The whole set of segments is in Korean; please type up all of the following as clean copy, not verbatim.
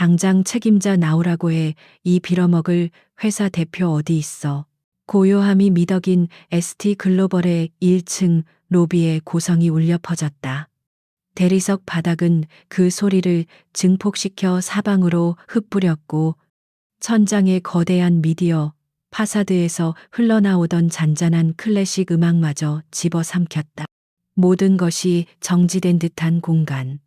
당장 책임자 나오라고 해. 이 빌어먹을 회사 대표 어디 있어. 고요함이 미덕인 ST글로벌의 1층 로비에 고성이 울려 퍼졌다. 대리석 바닥은 그 소리를 증폭시켜 사방으로 흩뿌렸고 천장의 거대한 미디어 파사드에서 흘러나오던 잔잔한 클래식 음악마저 집어삼켰다. 모든 것이 정지된 듯한 공간.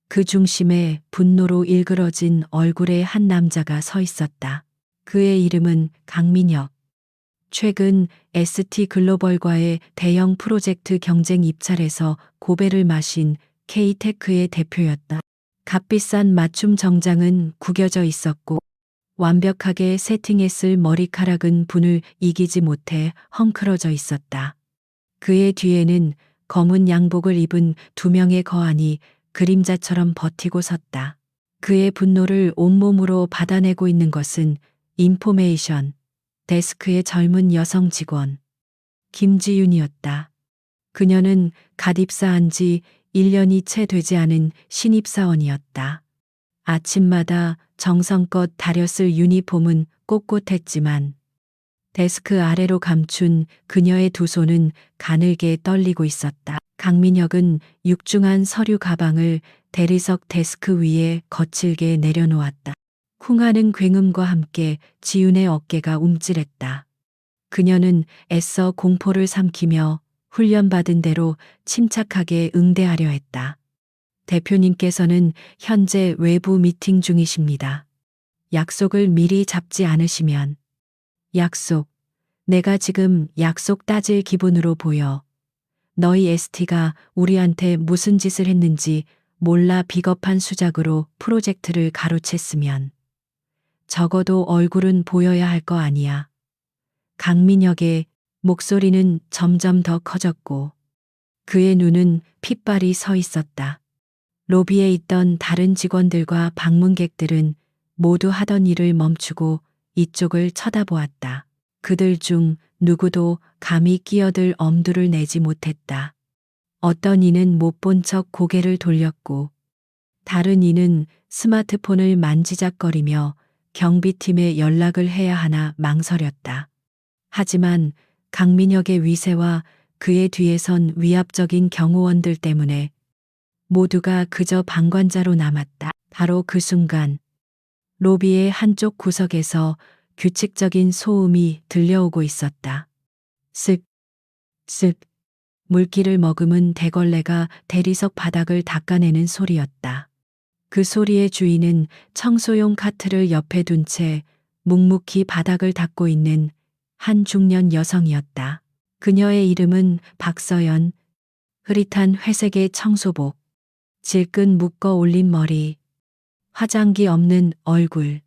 그 중심에 분노로 일그러진 얼굴의 한 남자가 서 있었다. 그의 이름은 강민혁. 최근 ST글로벌과의 대형 프로젝트 경쟁 입찰에서 고배를 마신 K테크의 대표였다. 값비싼 맞춤 정장은 구겨져 있었고 완벽하게 세팅했을 머리카락은 분을 이기지 못해 헝클어져 있었다. 그의 뒤에는 검은 양복을 입은 두 명의 거안이 그림자처럼 버티고 섰다. 그의 분노를 온몸으로 받아내고 있는 것은 인포메이션 데스크의 젊은 여성 직원 김지윤이었다. 그녀는 갓 입사한 지 1년이 채 되지 않은 신입사원이었다. 아침마다 정성껏 다렸을 유니폼은 꼿꼿했지만 데스크 아래로 감춘 그녀의 두 손은 가늘게 떨리고 있었다. 강민혁은 육중한 서류 가방을 대리석 데스크 위에 거칠게 내려놓았다. 쿵하는 굉음과 함께 지윤의 어깨가 움찔했다. 그녀는 애써 공포를 삼키며 훈련받은 대로 침착하게 응대하려 했다. 대표님께서는 현재 외부 미팅 중이십니다. 약속을 미리 잡지 않으시면. 약속. 내가 지금 약속 따질 기분으로 보여. 너희 ST가 우리한테 무슨 짓을 했는지 몰라 비겁한 수작으로 프로젝트를 가로챘으면. 적어도 얼굴은 보여야 할 거 아니야. 강민혁의 목소리는 점점 더 커졌고 그의 눈은 핏발이 서 있었다. 로비에 있던 다른 직원들과 방문객들은 모두 하던 일을 멈추고 이쪽을 쳐다보았다. 그들 중 누구도 감히 끼어들 엄두를 내지 못했다. 어떤 이는 못 본 척 고개를 돌렸고 다른 이는 스마트폰을 만지작거리며 경비팀에 연락을 해야 하나 망설였다. 하지만 강민혁의 위세와 그의 뒤에 선 위압적인 경호원들 때문에 모두가 그저 방관자로 남았다. 바로 그 순간 로비의 한쪽 구석에서 규칙적인 소음이 들려오고 있었다. 쓱, 쓱, 물기를 머금은 대걸레가 대리석 바닥을 닦아내는 소리였다. 그 소리의 주인은 청소용 카트를 옆에 둔 채 묵묵히 바닥을 닦고 있는 한 중년 여성이었다. 그녀의 이름은 박서연. 흐릿한 회색의 청소복, 질끈 묶어 올린 머리, 화장기 없는 얼굴.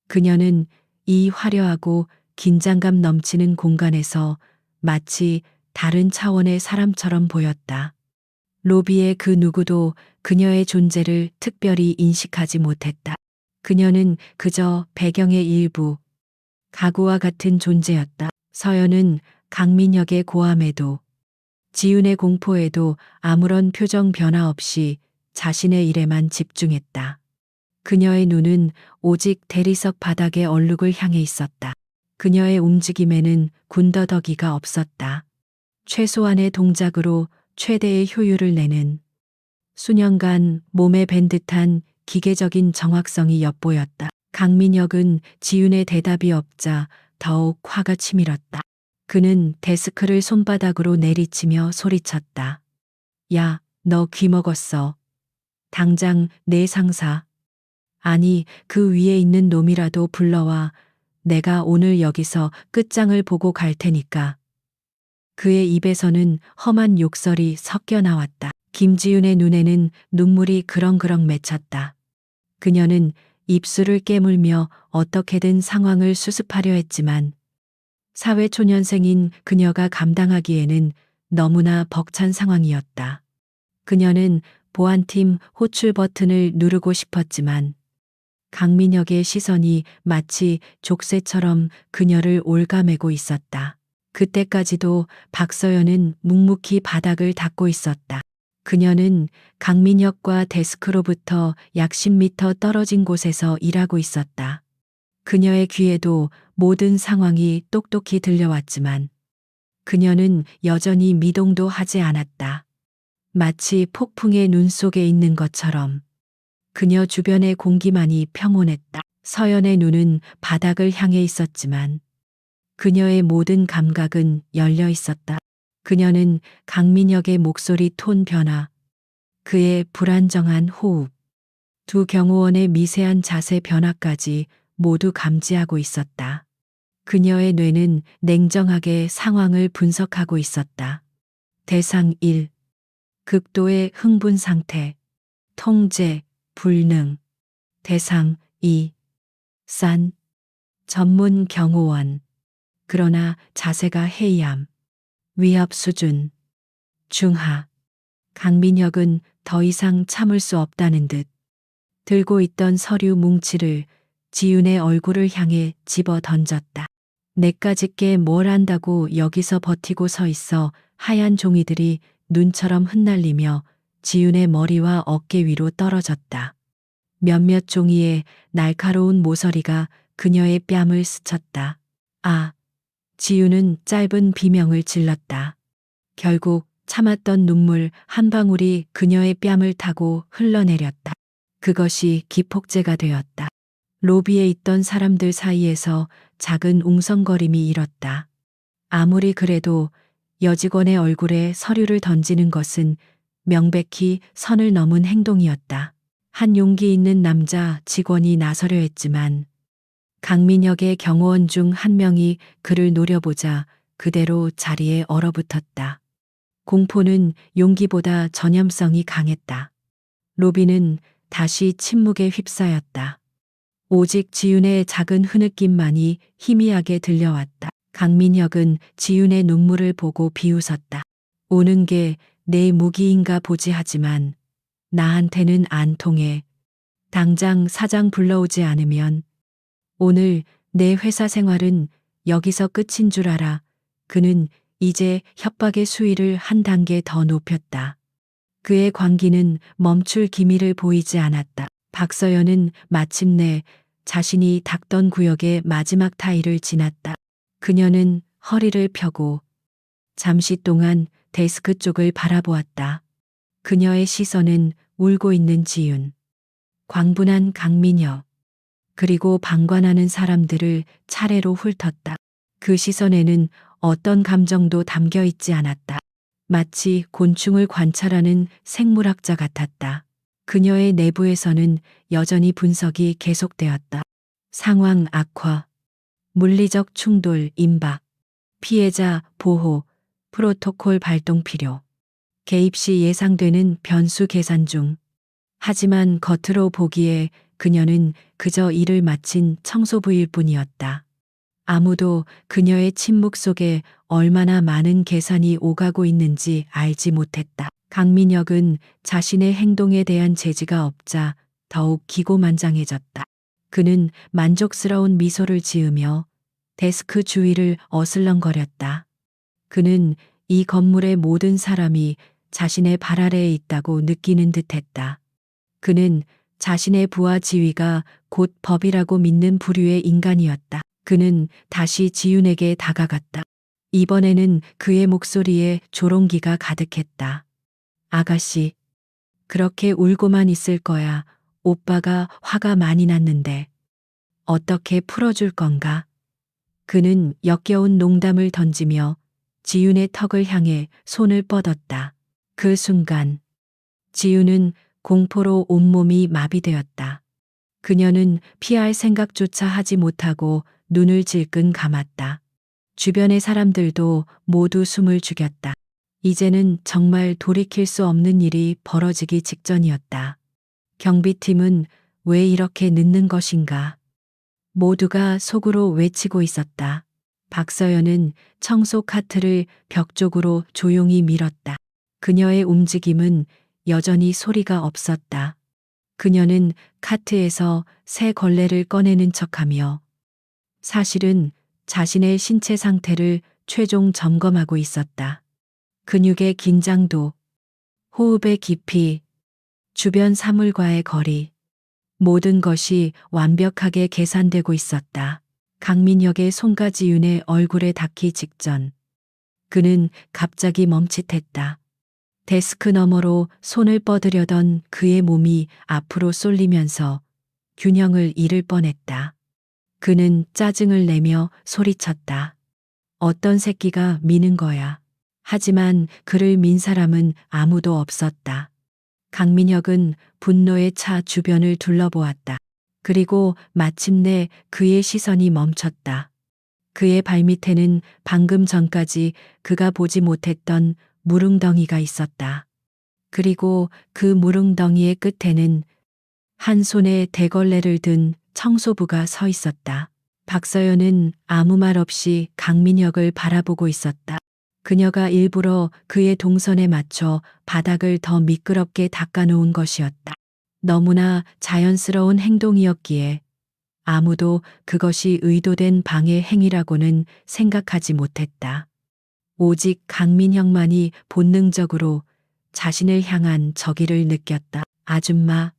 그녀는 이 화려하고 긴장감 넘치는 공간에서 마치 다른 차원의 사람처럼 보였다. 로비의 그 누구도 그녀의 존재를 특별히 인식하지 못했다. 그녀는 그저 배경의 일부, 가구와 같은 존재였다. 서연은 강민혁의 고함에도 지윤의 공포에도 아무런 표정 변화 없이 자신의 일에만 집중했다. 그녀의 눈은 오직 대리석 바닥의 얼룩을 향해 있었다. 그녀의 움직임에는 군더더기가 없었다. 최소한의 동작으로 최대의 효율을 내는 수년간 몸에 밴 듯한 기계적인 정확성이 엿보였다. 강민혁은 지윤의 대답이 없자 더욱 화가 치밀었다. 그는 데스크를 손바닥으로 내리치며 소리쳤다. 야, 너 귀먹었어. 당장 내 상사, 아니 그 위에 있는 놈이라도 불러와. 내가 오늘 여기서 끝장을 보고 갈 테니까. 그의 입에서는 험한 욕설이 섞여 나왔다. 김지윤의 눈에는 눈물이 그렁그렁 맺혔다. 그녀는 입술을 깨물며 어떻게든 상황을 수습하려 했지만 사회초년생인 그녀가 감당하기에는 너무나 벅찬 상황이었다. 그녀는 보안팀 호출 버튼을 누르고 싶었지만 강민혁의 시선이 마치 족쇄처럼 그녀를 올가매고 있었다. 그때까지도 박서연은 묵묵히 바닥을 닦고 있었다. 그녀는 강민혁과 데스크로부터 약 10m 떨어진 곳에서 일하고 있었다. 그녀의 귀에도 모든 상황이 똑똑히 들려왔지만 그녀는 여전히 미동도 하지 않았다. 마치 폭풍의 눈 속에 있는 것처럼 그녀 주변의 공기만이 평온했다. 서연의 눈은 바닥을 향해 있었지만 그녀의 모든 감각은 열려 있었다. 그녀는 강민혁의 목소리 톤 변화, 그의 불안정한 호흡, 두 경호원의 미세한 자세 변화까지 모두 감지하고 있었다. 그녀의 뇌는 냉정하게 상황을 분석하고 있었다. 대상 1. 극도의 흥분 상태. 통제, 불능. 대상 2. 산. 전문 경호원. 그러나 자세가 해이함. 위협 수준. 중하. 강민혁은 더 이상 참을 수 없다는 듯 들고 있던 서류 뭉치를 지윤의 얼굴을 향해 집어 던졌다. 내까짓게 뭘 안다고 여기서 버티고 서 있어. 하얀 종이들이 눈처럼 흩날리며 지윤의 머리와 어깨 위로 떨어졌다. 몇몇 종이에 날카로운 모서리가 그녀의 뺨을 스쳤다. 아, 지윤은 짧은 비명을 질렀다. 결국 참았던 눈물 한 방울이 그녀의 뺨을 타고 흘러내렸다. 그것이 기폭제가 되었다. 로비에 있던 사람들 사이에서 작은 웅성거림이 일었다. 아무리 그래도 여직원의 얼굴에 서류를 던지는 것은 명백히 선을 넘은 행동이었다. 한 용기 있는 남자 직원이 나서려 했지만 강민혁의 경호원 중 한 명이 그를 노려보자 그대로 자리에 얼어붙었다. 공포는 용기보다 전염성이 강했다. 로비는 다시 침묵에 휩싸였다. 오직 지윤의 작은 흐느낌만이 희미하게 들려왔다. 강민혁은 지윤의 눈물을 보고 비웃었다. 오는 게 내 무기인가 보지 하지만 나한테는 안 통해. 당장 사장 불러오지 않으면 오늘 내 회사 생활은 여기서 끝인 줄 알아. 그는 이제 협박의 수위를 한 단계 더 높였다. 그의 광기는 멈출 기미를 보이지 않았다. 박서연은 마침내 자신이 닦던 구역의 마지막 타일을 지났다. 그녀는 허리를 펴고 잠시 동안 데스크 쪽을 바라보았다. 그녀의 시선은 울고 있는 지윤, 광분한 강민혁, 그리고 방관하는 사람들을 차례로 훑었다. 그 시선에는 어떤 감정도 담겨 있지 않았다. 마치 곤충을 관찰하는 생물학자 같았다. 그녀의 내부에서는 여전히 분석이 계속되었다. 상황 악화, 물리적 충돌 임박, 피해자 보호, 프로토콜 발동 필요, 개입 시 예상되는 변수 계산 중. 하지만 겉으로 보기에 그녀는 그저 일을 마친 청소부일 뿐이었다. 아무도 그녀의 침묵 속에 얼마나 많은 계산이 오가고 있는지 알지 못했다. 강민혁은 자신의 행동에 대한 제지가 없자 더욱 기고만장해졌다. 그는 만족스러운 미소를 지으며 데스크 주위를 어슬렁거렸다. 그는 이 건물의 모든 사람이 자신의 발 아래에 있다고 느끼는 듯했다. 그는 자신의 부하 지위가 곧 법이라고 믿는 부류의 인간이었다. 그는 다시 지윤에게 다가갔다. 이번에는 그의 목소리에 조롱기가 가득했다. 아가씨, 그렇게 울고만 있을 거야. 오빠가 화가 많이 났는데. 어떻게 풀어줄 건가? 그는 역겨운 농담을 던지며 지윤의 턱을 향해 손을 뻗었다. 그 순간 지윤은 공포로 온몸이 마비되었다. 그녀는 피할 생각조차 하지 못하고 눈을 질끈 감았다. 주변의 사람들도 모두 숨을 죽였다. 이제는 정말 돌이킬 수 없는 일이 벌어지기 직전이었다. 경비팀은 왜 이렇게 늦는 것인가? 모두가 속으로 외치고 있었다. 박서연은 청소 카트를 벽 쪽으로 조용히 밀었다. 그녀의 움직임은 여전히 소리가 없었다. 그녀는 카트에서 새 걸레를 꺼내는 척하며 사실은 자신의 신체 상태를 최종 점검하고 있었다. 근육의 긴장도, 호흡의 깊이, 주변 사물과의 거리, 모든 것이 완벽하게 계산되고 있었다. 강민혁의 손가 지윤의 얼굴에 닿기 직전 그는 갑자기 멈칫했다. 데스크 너머로 손을 뻗으려던 그의 몸이 앞으로 쏠리면서 균형을 잃을 뻔했다. 그는 짜증을 내며 소리쳤다. 어떤 새끼가 미는 거야. 하지만 그를 민 사람은 아무도 없었다. 강민혁은 분노에 차 주변을 둘러보았다. 그리고 마침내 그의 시선이 멈췄다. 그의 발밑에는 방금 전까지 그가 보지 못했던 무릉덩이가 있었다. 그리고 그 무릉덩이의 끝에는 한 손에 대걸레를 든 청소부가 서 있었다. 박서연은 아무 말 없이 강민혁을 바라보고 있었다. 그녀가 일부러 그의 동선에 맞춰 바닥을 더 미끄럽게 닦아놓은 것이었다. 너무나 자연스러운 행동이었기에 아무도 그것이 의도된 방해 행위라고는 생각하지 못했다. 오직 강민혁만이 본능적으로 자신을 향한 적의를 느꼈다. 아줌마,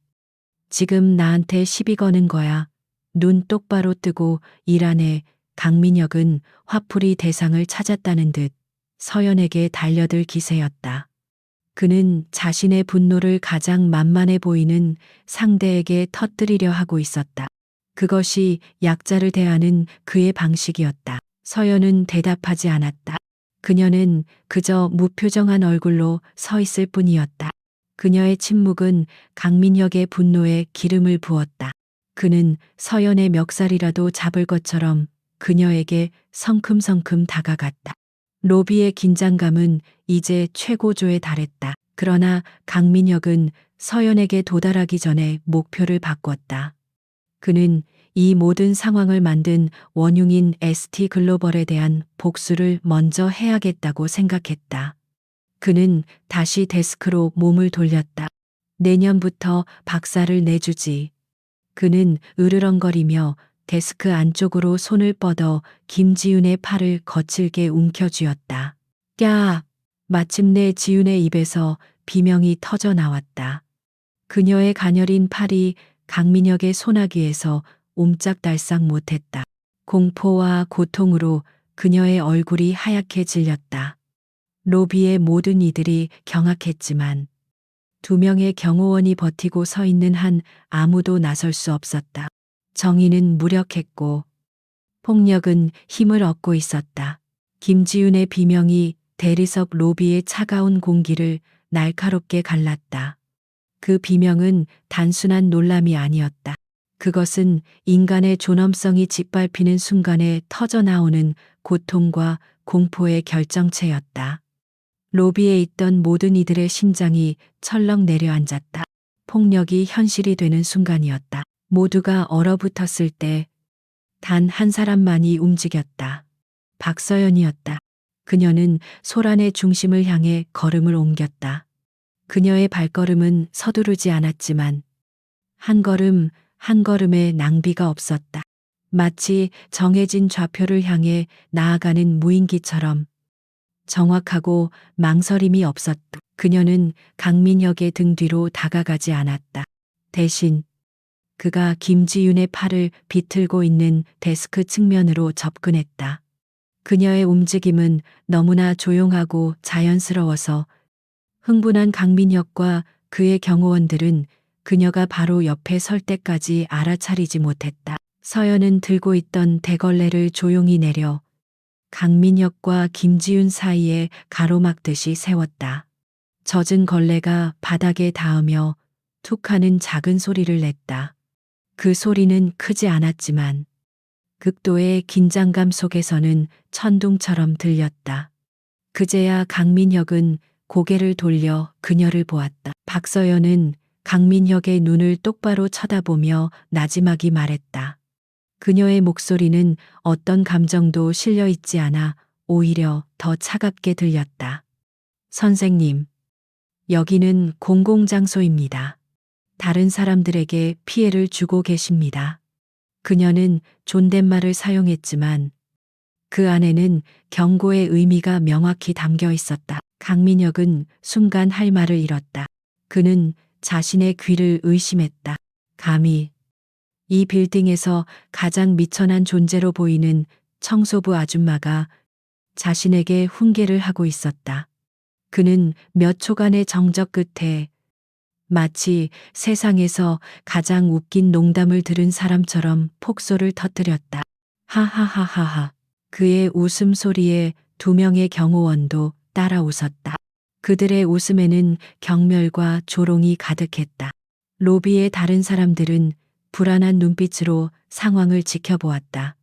지금 나한테 시비 거는 거야. 눈 똑바로 뜨고 일하네. 강민혁은 화풀이 대상을 찾았다는 듯 서연에게 달려들 기세였다. 그는 자신의 분노를 가장 만만해 보이는 상대에게 터뜨리려 하고 있었다. 그것이 약자를 대하는 그의 방식이었다. 서연은 대답하지 않았다. 그녀는 그저 무표정한 얼굴로 서 있을 뿐이었다. 그녀의 침묵은 강민혁의 분노에 기름을 부었다. 그는 서연의 멱살이라도 잡을 것처럼 그녀에게 성큼성큼 다가갔다. 로비의 긴장감은 이제 최고조에 달했다. 그러나 강민혁은 서연에게 도달하기 전에 목표를 바꿨다. 그는 이 모든 상황을 만든 원흉인 ST 글로벌에 대한 복수를 먼저 해야겠다고 생각했다. 그는 다시 데스크로 몸을 돌렸다. 내년부터 박사를 내주지. 그는 으르렁거리며 데스크 안쪽으로 손을 뻗어 김지윤의 팔을 거칠게 움켜쥐었다. 꺄! 마침내 지윤의 입에서 비명이 터져 나왔다. 그녀의 가녀린 팔이 강민혁의 소나기에서 옴짝달싹 못했다. 공포와 고통으로 그녀의 얼굴이 하얗게 질렸다. 로비의 모든 이들이 경악했지만 두 명의 경호원이 버티고 서 있는 한 아무도 나설 수 없었다. 정의는 무력했고 폭력은 힘을 얻고 있었다. 김지윤의 비명이 대리석 로비의 차가운 공기를 날카롭게 갈랐다. 그 비명은 단순한 놀람이 아니었다. 그것은 인간의 존엄성이 짓밟히는 순간에 터져나오는 고통과 공포의 결정체였다. 로비에 있던 모든 이들의 심장이 철렁 내려앉았다. 폭력이 현실이 되는 순간이었다. 모두가 얼어붙었을 때 단 한 사람만이 움직였다. 박서연이었다. 그녀는 소란의 중심을 향해 걸음을 옮겼다. 그녀의 발걸음은 서두르지 않았지만 한 걸음 한 걸음에 낭비가 없었다. 마치 정해진 좌표를 향해 나아가는 무인기처럼 정확하고 망설임이 없었다. 그녀는 강민혁의 등 뒤로 다가가지 않았다. 대신 그가 김지윤의 팔을 비틀고 있는 데스크 측면으로 접근했다. 그녀의 움직임은 너무나 조용하고 자연스러워서 흥분한 강민혁과 그의 경호원들은 그녀가 바로 옆에 설 때까지 알아차리지 못했다. 서연은 들고 있던 대걸레를 조용히 내려 강민혁과 김지윤 사이에 가로막듯이 세웠다. 젖은 걸레가 바닥에 닿으며 툭 하는 작은 소리를 냈다. 그 소리는 크지 않았지만 극도의 긴장감 속에서는 천둥처럼 들렸다. 그제야 강민혁은 고개를 돌려 그녀를 보았다. 박서연은 강민혁의 눈을 똑바로 쳐다보며 나지막이 말했다. 그녀의 목소리는 어떤 감정도 실려 있지 않아 오히려 더 차갑게 들렸다. 선생님, 여기는 공공장소입니다. 다른 사람들에게 피해를 주고 계십니다. 그녀는 존댓말을 사용했지만 그 안에는 경고의 의미가 명확히 담겨 있었다. 강민혁은 순간 할 말을 잃었다. 그는 자신의 귀를 의심했다. 감히 이 빌딩에서 가장 미천한 존재로 보이는 청소부 아줌마가 자신에게 훈계를 하고 있었다. 그는 몇 초간의 정적 끝에 마치 세상에서 가장 웃긴 농담을 들은 사람처럼 폭소를 터뜨렸다. 하하하하하. 그의 웃음소리에 두 명의 경호원도 따라 웃었다. 그들의 웃음에는 경멸과 조롱이 가득했다. 로비의 다른 사람들은 불안한 눈빛으로 상황을 지켜보았다.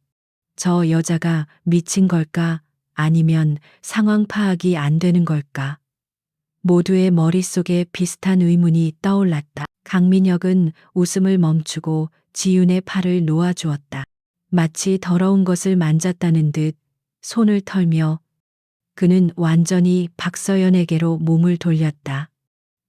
저 여자가 미친 걸까? 아니면 상황 파악이 안 되는 걸까? 모두의 머릿속에 비슷한 의문이 떠올랐다. 강민혁은 웃음을 멈추고 지윤의 팔을 놓아주었다. 마치 더러운 것을 만졌다는 듯 손을 털며 그는 완전히 박서연에게로 몸을 돌렸다.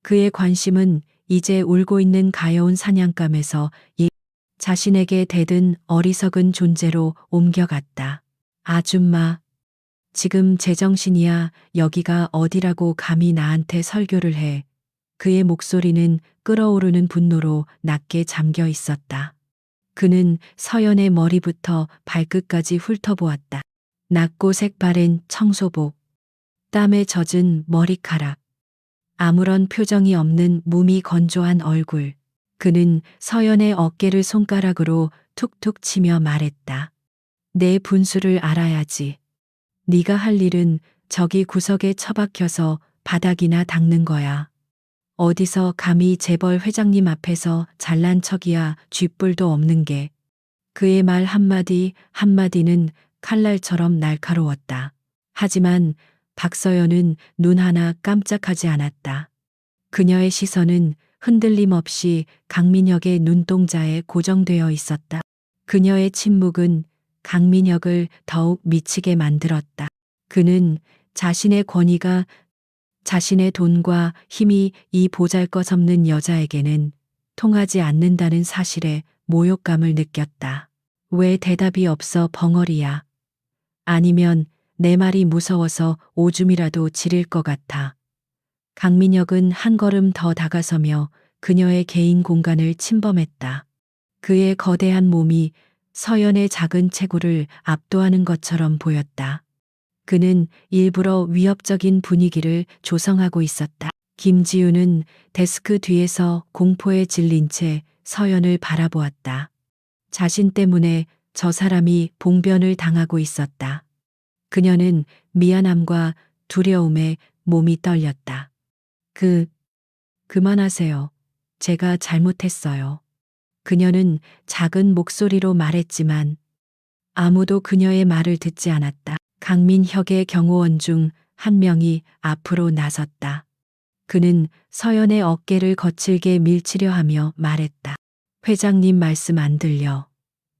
그의 관심은 이제 울고 있는 가여운 사냥감에서 이 자신에게 대든 어리석은 존재로 옮겨갔다. 아줌마, 지금 제정신이야. 여기가 어디라고 감히 나한테 설교를 해. 그의 목소리는 끓어오르는 분노로 낮게 잠겨 있었다. 그는 서연의 머리부터 발끝까지 훑어보았다. 낮고 색바랜 청소복, 땀에 젖은 머리카락, 아무런 표정이 없는 몸이 건조한 얼굴. 그는 서연의 어깨를 손가락으로 툭툭 치며 말했다. 내 분수를 알아야지. 네가 할 일은 저기 구석에 처박혀서 바닥이나 닦는 거야. 어디서 감히 재벌 회장님 앞에서 잘난 척이야. 쥐뿔도 없는 게. 그의 말 한마디 한마디는 칼날처럼 날카로웠다. 하지만 박서연은 눈 하나 깜짝하지 않았다. 그녀의 시선은 흔들림 없이 강민혁의 눈동자에 고정되어 있었다. 그녀의 침묵은 강민혁을 더욱 미치게 만들었다. 그는 자신의 권위가, 자신의 돈과 힘이 이 보잘것없는 여자에게는 통하지 않는다는 사실에 모욕감을 느꼈다. 왜 대답이 없어 벙어리야. 아니면 내 말이 무서워서 오줌이라도 지릴 것 같아. 강민혁은 한 걸음 더 다가서며 그녀의 개인 공간을 침범했다. 그의 거대한 몸이 서연의 작은 체구를 압도하는 것처럼 보였다. 그는 일부러 위협적인 분위기를 조성하고 있었다. 김지우는 데스크 뒤에서 공포에 질린 채 서연을 바라보았다. 자신 때문에 저 사람이 봉변을 당하고 있었다. 그녀는 미안함과 두려움에 몸이 떨렸다. 그만하세요. 제가 잘못했어요. 그녀는 작은 목소리로 말했지만 아무도 그녀의 말을 듣지 않았다. 강민혁의 경호원 중 한 명이 앞으로 나섰다. 그는 서연의 어깨를 거칠게 밀치려 하며 말했다. 회장님 말씀 안 들려.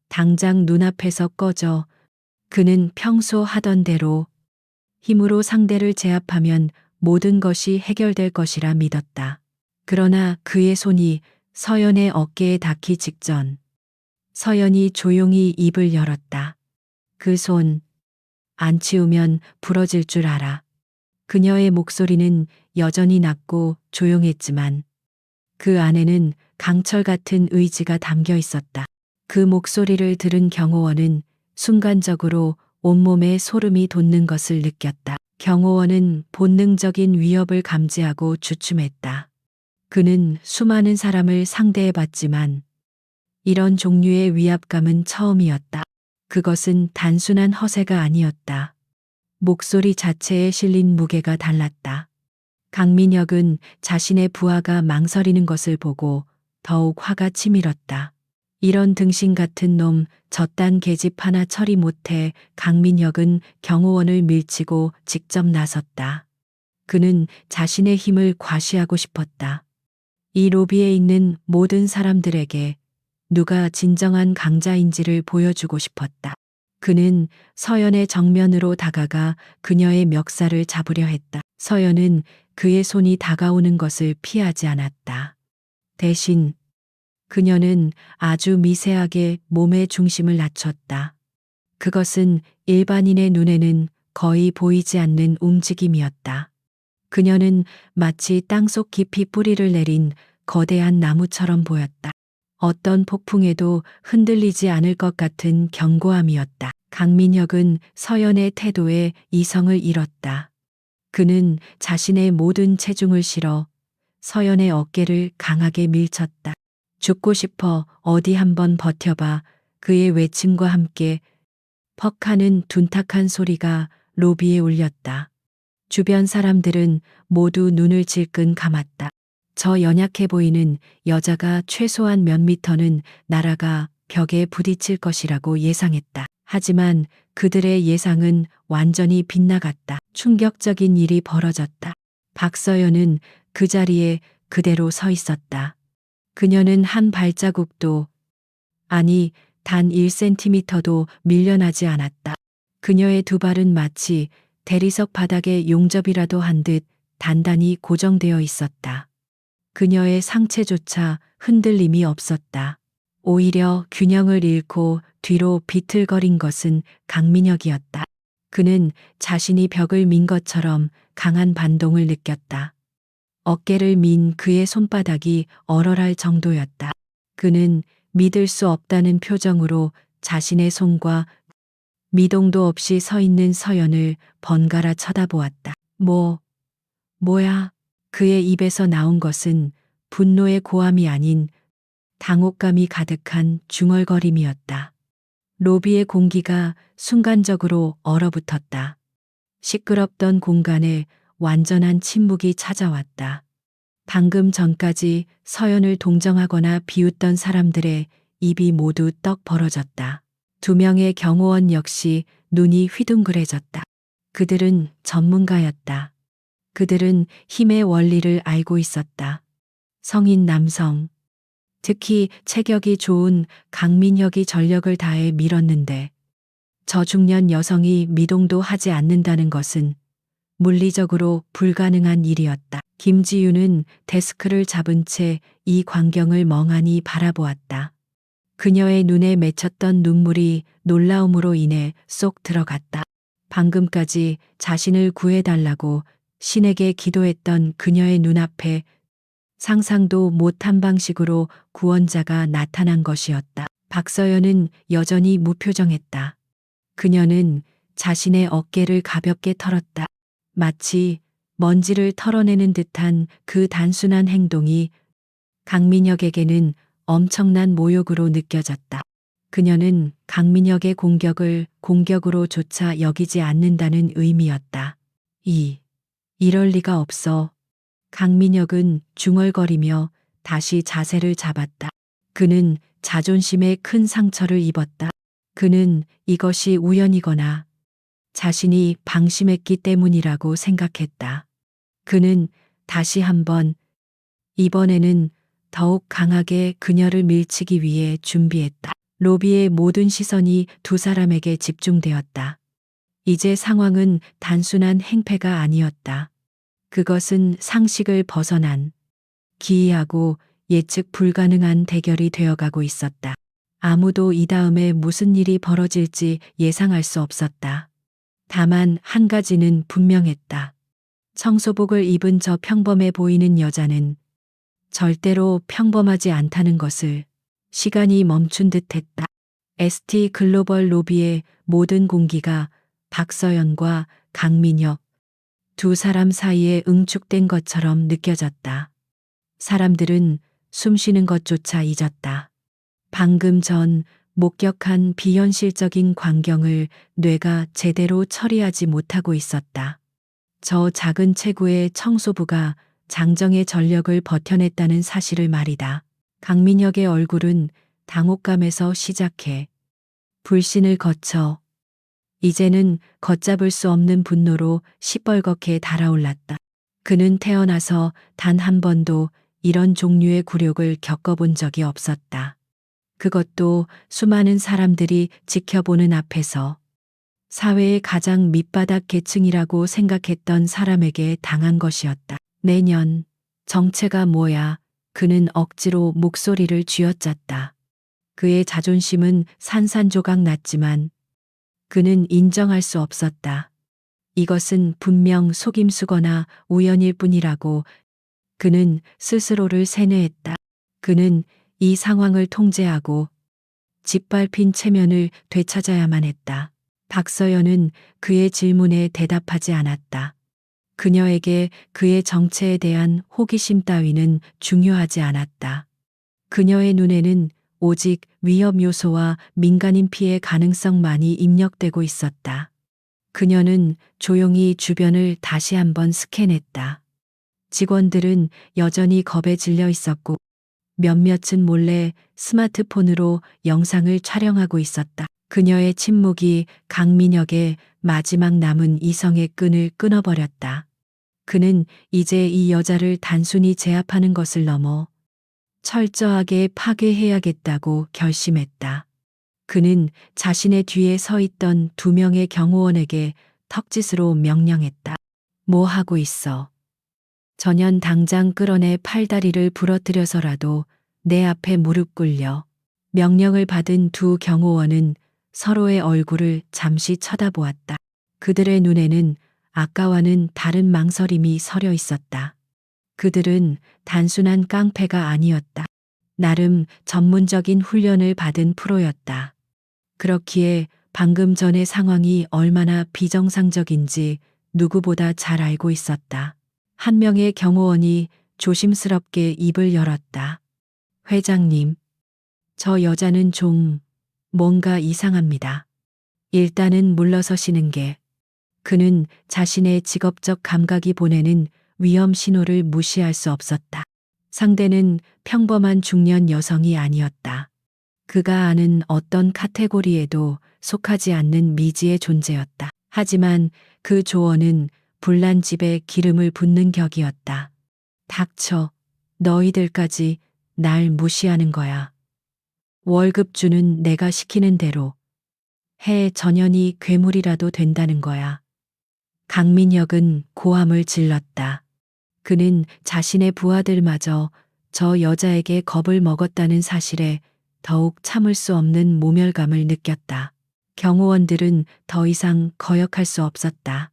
당장 눈앞에서 꺼져. 그는 평소 하던 대로 힘으로 상대를 제압하면 모든 것이 해결될 것이라 믿었다. 그러나 그의 손이 서연의 어깨에 닿기 직전 서연이 조용히 입을 열었다. 그 손, 안 치우면 부러질 줄 알아. 그녀의 목소리는 여전히 낮고 조용했지만 그 안에는 강철 같은 의지가 담겨 있었다. 그 목소리를 들은 경호원은 순간적으로 온몸에 소름이 돋는 것을 느꼈다. 경호원은 본능적인 위협을 감지하고 주춤했다. 그는 수많은 사람을 상대해봤지만 이런 종류의 위압감은 처음이었다. 그것은 단순한 허세가 아니었다. 목소리 자체에 실린 무게가 달랐다. 강민혁은 자신의 부하가 망설이는 것을 보고 더욱 화가 치밀었다. 이런 등신 같은 놈, 저딴 계집 하나 처리 못해. 강민혁은 경호원을 밀치고 직접 나섰다. 그는 자신의 힘을 과시하고 싶었다. 이 로비에 있는 모든 사람들에게 누가 진정한 강자인지를 보여주고 싶었다. 그는 서연의 정면으로 다가가 그녀의 멱살을 잡으려 했다. 서연은 그의 손이 다가오는 것을 피하지 않았다. 대신 그녀는 아주 미세하게 몸의 중심을 낮췄다. 그것은 일반인의 눈에는 거의 보이지 않는 움직임이었다. 그녀는 마치 땅속 깊이 뿌리를 내린 거대한 나무처럼 보였다. 어떤 폭풍에도 흔들리지 않을 것 같은 견고함이었다. 강민혁은 서연의 태도에 이성을 잃었다. 그는 자신의 모든 체중을 실어 서연의 어깨를 강하게 밀쳤다. 죽고 싶어, 어디 한번 버텨봐. 그의 외침과 함께 퍽 하는 둔탁한 소리가 로비에 울렸다. 주변 사람들은 모두 눈을 질끈 감았다. 저 연약해 보이는 여자가 최소한 몇 미터는 날아가 벽에 부딪힐 것이라고 예상했다. 하지만 그들의 예상은 완전히 빗나갔다. 충격적인 일이 벌어졌다. 박서연은 그 자리에 그대로 서 있었다. 그녀는 한 발자국도, 아니, 단 1cm도 밀려나지 않았다. 그녀의 두 발은 마치 대리석 바닥에 용접이라도 한 듯 단단히 고정되어 있었다. 그녀의 상체조차 흔들림이 없었다. 오히려 균형을 잃고 뒤로 비틀거린 것은 강민혁이었다. 그는 자신이 벽을 민 것처럼 강한 반동을 느꼈다. 어깨를 민 그의 손바닥이 얼얼할 정도였다. 그는 믿을 수 없다는 표정으로 자신의 손과 미동도 없이 서 있는 서연을 번갈아 쳐다보았다. 뭐야? 그의 입에서 나온 것은 분노의 고함이 아닌 당혹감이 가득한 중얼거림이었다. 로비의 공기가 순간적으로 얼어붙었다. 시끄럽던 공간에 완전한 침묵이 찾아왔다. 방금 전까지 서연을 동정하거나 비웃던 사람들의 입이 모두 떡 벌어졌다. 두 명의 경호원 역시 눈이 휘둥그레졌다. 그들은 전문가였다. 그들은 힘의 원리를 알고 있었다. 성인 남성, 특히 체격이 좋은 강민혁이 전력을 다해 밀었는데 저중년 여성이 미동도 하지 않는다는 것은 물리적으로 불가능한 일이었다. 김지윤은 데스크를 잡은 채 이 광경을 멍하니 바라보았다. 그녀의 눈에 맺혔던 눈물이 놀라움으로 인해 쏙 들어갔다. 방금까지 자신을 구해달라고 신에게 기도했던 그녀의 눈앞에 상상도 못한 방식으로 구원자가 나타난 것이었다. 박서연은 여전히 무표정했다. 그녀는 자신의 어깨를 가볍게 털었다. 마치 먼지를 털어내는 듯한 그 단순한 행동이 강민혁에게는 엄청난 모욕으로 느껴졌다. 그녀는 강민혁의 공격을 공격으로조차 여기지 않는다는 의미였다. 이럴 리가 없어. 강민혁은 중얼거리며 다시 자세를 잡았다. 그는 자존심에 큰 상처를 입었다. 그는 이것이 우연이거나 자신이 방심했기 때문이라고 생각했다. 그는 다시 한번, 이번에는 더욱 강하게 그녀를 밀치기 위해 준비했다. 로비의 모든 시선이 두 사람에게 집중되었다. 이제 상황은 단순한 행패가 아니었다. 그것은 상식을 벗어난 기이하고 예측 불가능한 대결이 되어가고 있었다. 아무도 이 다음에 무슨 일이 벌어질지 예상할 수 없었다. 다만 한 가지는 분명했다. 청소복을 입은 저 평범해 보이는 여자는 절대로 평범하지 않다는 것을 시간이 멈춘 듯 했다. ST 글로벌 로비의 모든 공기가 박서연과 강민혁 두 사람 사이에 응축된 것처럼 느껴졌다. 사람들은 숨 쉬는 것조차 잊었다. 방금 전 목격한 비현실적인 광경을 뇌가 제대로 처리하지 못하고 있었다. 저 작은 체구의 청소부가 장정의 전력을 버텨냈다는 사실을 말이다. 강민혁의 얼굴은 당혹감에서 시작해 불신을 거쳐 이제는 걷잡을 수 없는 분노로 시뻘겋게 달아올랐다. 그는 태어나서 단 한 번도 이런 종류의 굴욕을 겪어본 적이 없었다. 그것도 수많은 사람들이 지켜보는 앞에서 사회의 가장 밑바닥 계층이라고 생각했던 사람에게 당한 것이었다. 내년, 정체가 뭐야? 그는 억지로 목소리를 쥐어짰다. 그의 자존심은 산산조각 났지만 그는 인정할 수 없었다. 이것은 분명 속임수거나 우연일 뿐이라고 그는 스스로를 세뇌했다. 그는 이 상황을 통제하고 짓밟힌 체면을 되찾아야만 했다. 박서연은 그의 질문에 대답하지 않았다. 그녀에게 그의 정체에 대한 호기심 따위는 중요하지 않았다. 그녀의 눈에는 오직 위험 요소와 민간인 피해 가능성만이 입력되고 있었다. 그녀는 조용히 주변을 다시 한번 스캔했다. 직원들은 여전히 겁에 질려 있었고 몇몇은 몰래 스마트폰으로 영상을 촬영하고 있었다. 그녀의 침묵이 강민혁의 마지막 남은 이성의 끈을 끊어버렸다. 그는 이제 이 여자를 단순히 제압하는 것을 넘어 철저하게 파괴해야겠다고 결심했다. 그는 자신의 뒤에 서 있던 2명의 경호원에게 턱짓으로 명령했다. 뭐 하고 있어? 전현 당장 끌어내 팔다리를 부러뜨려서라도 내 앞에 무릎 꿇려. 명령을 받은 2 경호원은 서로의 얼굴을 잠시 쳐다보았다. 그들의 눈에는 아까와는 다른 망설임이 서려 있었다. 그들은 단순한 깡패가 아니었다. 나름 전문적인 훈련을 받은 프로였다. 그렇기에 방금 전의 상황이 얼마나 비정상적인지 누구보다 잘 알고 있었다. 한 명의 경호원이 조심스럽게 입을 열었다. 회장님, 저 여자는 좀 뭔가 이상합니다. 일단은 물러서시는 게. 그는 자신의 직업적 감각이 보내는 위험 신호를 무시할 수 없었다. 상대는 평범한 중년 여성이 아니었다. 그가 아는 어떤 카테고리에도 속하지 않는 미지의 존재였다. 하지만 그 조언은 불난 집에 기름을 붓는 격이었다. 닥쳐. 너희들까지 날 무시하는 거야. 월급 주는 내가 시키는 대로 해. 전현이 괴물이라도 된다는 거야. 강민혁은 고함을 질렀다. 그는 자신의 부하들마저 저 여자에게 겁을 먹었다는 사실에 더욱 참을 수 없는 모멸감을 느꼈다. 경호원들은 더 이상 거역할 수 없었다.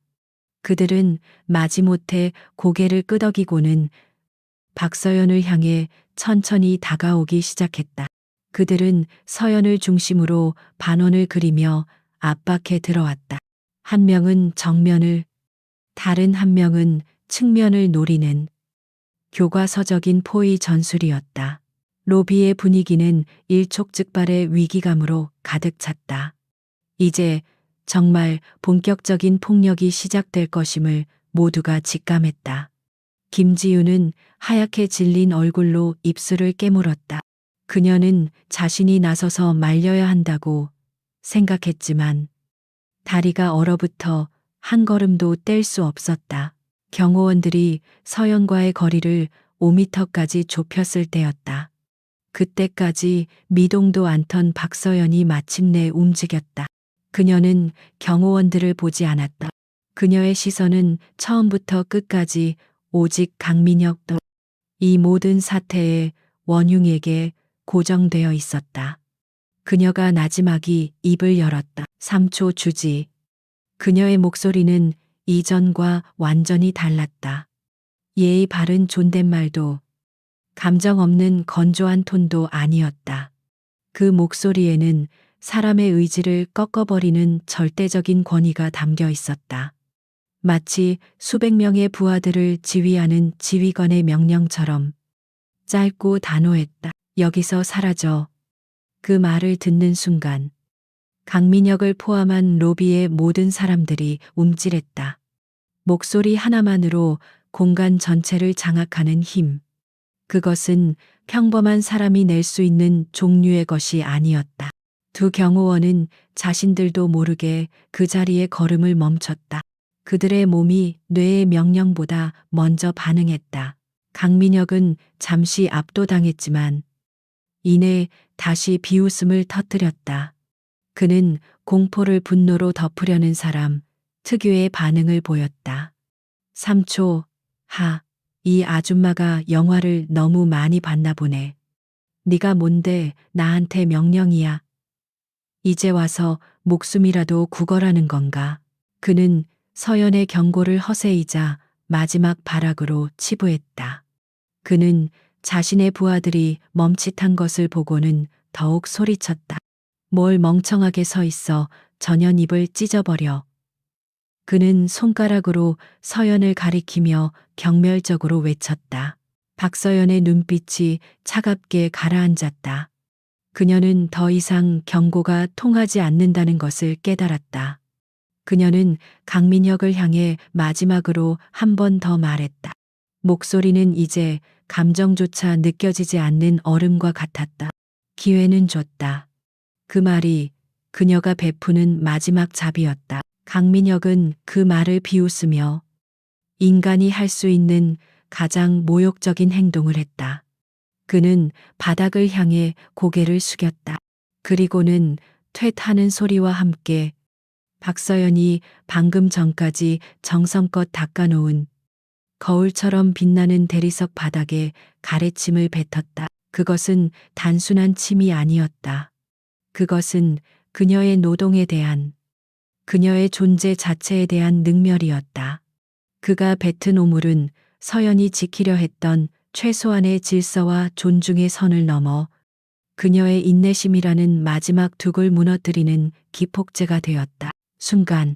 그들은 마지못해 고개를 끄덕이고는 박서연을 향해 천천히 다가오기 시작했다. 그들은 서연을 중심으로 반원을 그리며 압박해 들어왔다. 한 명은 정면을, 다른 한 명은 측면을 노리는 교과서적인 포위 전술이었다. 로비의 분위기는 일촉즉발의 위기감으로 가득 찼다. 이제 정말 본격적인 폭력이 시작될 것임을 모두가 직감했다. 김지우는 하얗게 질린 얼굴로 입술을 깨물었다. 그녀는 자신이 나서서 말려야 한다고 생각했지만 다리가 얼어붙어 한 걸음도 뗄 수 없었다. 경호원들이 서연과의 거리를 5미터까지 좁혔을 때였다. 그때까지 미동도 않던 박서연이 마침내 움직였다. 그녀는 경호원들을 보지 않았다. 그녀의 시선은 처음부터 끝까지 오직 강민혁 이 모든 사태의 원흉에게 고정되어 있었다. 그녀가 나지막이 입을 열었다. 3초 주지. 그녀의 목소리는 이전과 완전히 달랐다. 예의 바른 존댓말도 감정 없는 건조한 톤도 아니었다. 그 목소리에는 사람의 의지를 꺾어버리는 절대적인 권위가 담겨 있었다. 마치 수백 명의 부하들을 지휘하는 지휘관의 명령처럼 짧고 단호했다. 여기서 사라져. 그 말을 듣는 순간 강민혁을 포함한 로비의 모든 사람들이 움찔했다. 목소리 하나만으로 공간 전체를 장악하는 힘. 그것은 평범한 사람이 낼 수 있는 종류의 것이 아니었다. 2 경호원은 자신들도 모르게 그 자리에 걸음을 멈췄다. 그들의 몸이 뇌의 명령보다 먼저 반응했다. 강민혁은 잠시 압도당했지만 이내 다시 비웃음을 터뜨렸다. 그는 공포를 분노로 덮으려는 사람 특유의 반응을 보였다. 3초, 이 아줌마가 영화를 너무 많이 봤나 보네. 네가 뭔데 나한테 명령이야. 이제 와서 목숨이라도 구걸하는 건가? 그는 서연의 경고를 허세이자 마지막 발악으로 치부했다. 그는 자신의 부하들이 멈칫한 것을 보고는 더욱 소리쳤다. 뭘 멍청하게 서 있어. 전연 입을 찢어버려. 그는 손가락으로 서연을 가리키며 경멸적으로 외쳤다. 박서연의 눈빛이 차갑게 가라앉았다. 그녀는 더 이상 경고가 통하지 않는다는 것을 깨달았다. 그녀는 강민혁을 향해 마지막으로 한 번 더 말했다. 목소리는 이제 감정조차 느껴지지 않는 얼음과 같았다. 기회는 줬다. 그 말이 그녀가 베푸는 마지막 잡이었다. 강민혁은 그 말을 비웃으며 인간이 할 수 있는 가장 모욕적인 행동을 했다. 그는 바닥을 향해 고개를 숙였다. 그리고는 퇴하는 소리와 함께 박서연이 방금 전까지 정성껏 닦아놓은 거울처럼 빛나는 대리석 바닥에 가래침을 뱉었다. 그것은 단순한 침이 아니었다. 그것은 그녀의 노동에 대한, 그녀의 존재 자체에 대한 능멸이었다. 그가 뱉은 오물은 서연이 지키려 했던 최소한의 질서와 존중의 선을 넘어 그녀의 인내심이라는 마지막 둑을 무너뜨리는 기폭제가 되었다. 순간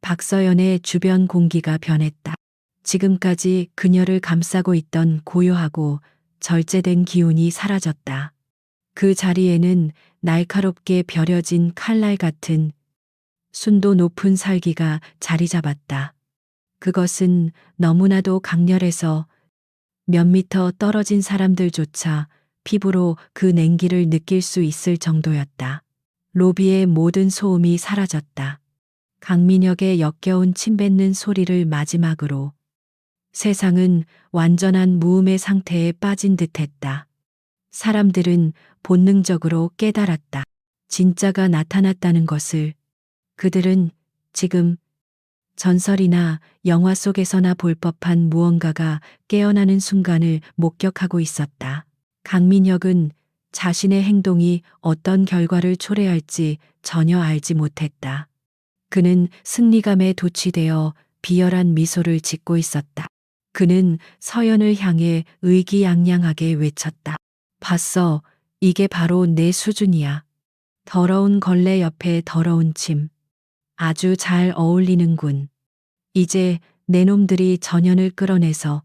박서연의 주변 공기가 변했다. 지금까지 그녀를 감싸고 있던 고요하고 절제된 기운이 사라졌다. 그 자리에는 날카롭게 벼려진 칼날 같은 순도 높은 살기가 자리 잡았다. 그것은 너무나도 강렬해서 몇 미터 떨어진 사람들조차 피부로 그 냉기를 느낄 수 있을 정도였다. 로비의 모든 소음이 사라졌다. 강민혁의 역겨운 침 뱉는 소리를 마지막으로 세상은 완전한 무음의 상태에 빠진 듯했다. 사람들은 본능적으로 깨달았다. 진짜가 나타났다는 것을. 그들은 지금 전설이나 영화 속에서나 볼 법한 무언가가 깨어나는 순간을 목격하고 있었다. 강민혁은 자신의 행동이 어떤 결과를 초래할지 전혀 알지 못했다. 그는 승리감에 도취되어 비열한 미소를 짓고 있었다. 그는 서연을 향해 의기양양하게 외쳤다. 봤어, 이게 바로 내 수준이야. 더러운 걸레 옆에 더러운 침. 아주 잘 어울리는군. 이제 내 놈들이 전연을 끌어내서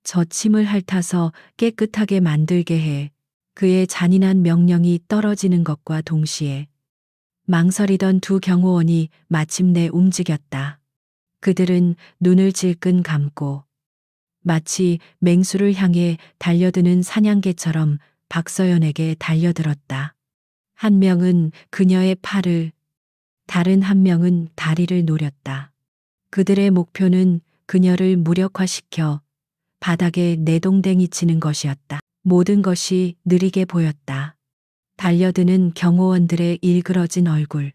저 침을 핥아서 깨끗하게 만들게 해. 그의 잔인한 명령이 떨어지는 것과 동시에 망설이던 두 경호원이 마침내 움직였다. 그들은 눈을 질끈 감고 마치 맹수를 향해 달려드는 사냥개처럼 박서연에게 달려들었다. 한 명은 그녀의 팔을, 다른 한 명은 다리를 노렸다. 그들의 목표는 그녀를 무력화시켜 바닥에 내동댕이 치는 것이었다. 모든 것이 느리게 보였다. 달려드는 경호원들의 일그러진 얼굴,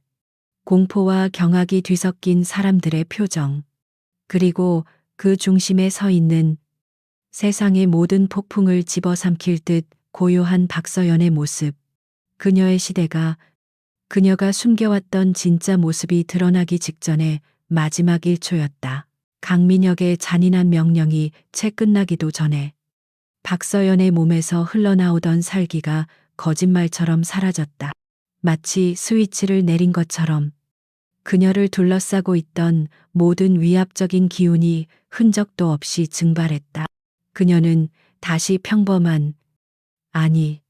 공포와 경악이 뒤섞인 사람들의 표정, 그리고 그 중심에 서 있는 세상의 모든 폭풍을 집어삼킬 듯 고요한 박서연의 모습. 그녀의 시대가, 그녀가 숨겨왔던 진짜 모습이 드러나기 직전의 마지막 1초였다. 강민혁의 잔인한 명령이 채 끝나기도 전에 박서연의 몸에서 흘러나오던 살기가 거짓말처럼 사라졌다. 마치 스위치를 내린 것처럼 그녀를 둘러싸고 있던 모든 위압적인 기운이 흔적도 없이 증발했다. 그녀는 다시 평범한, 아니,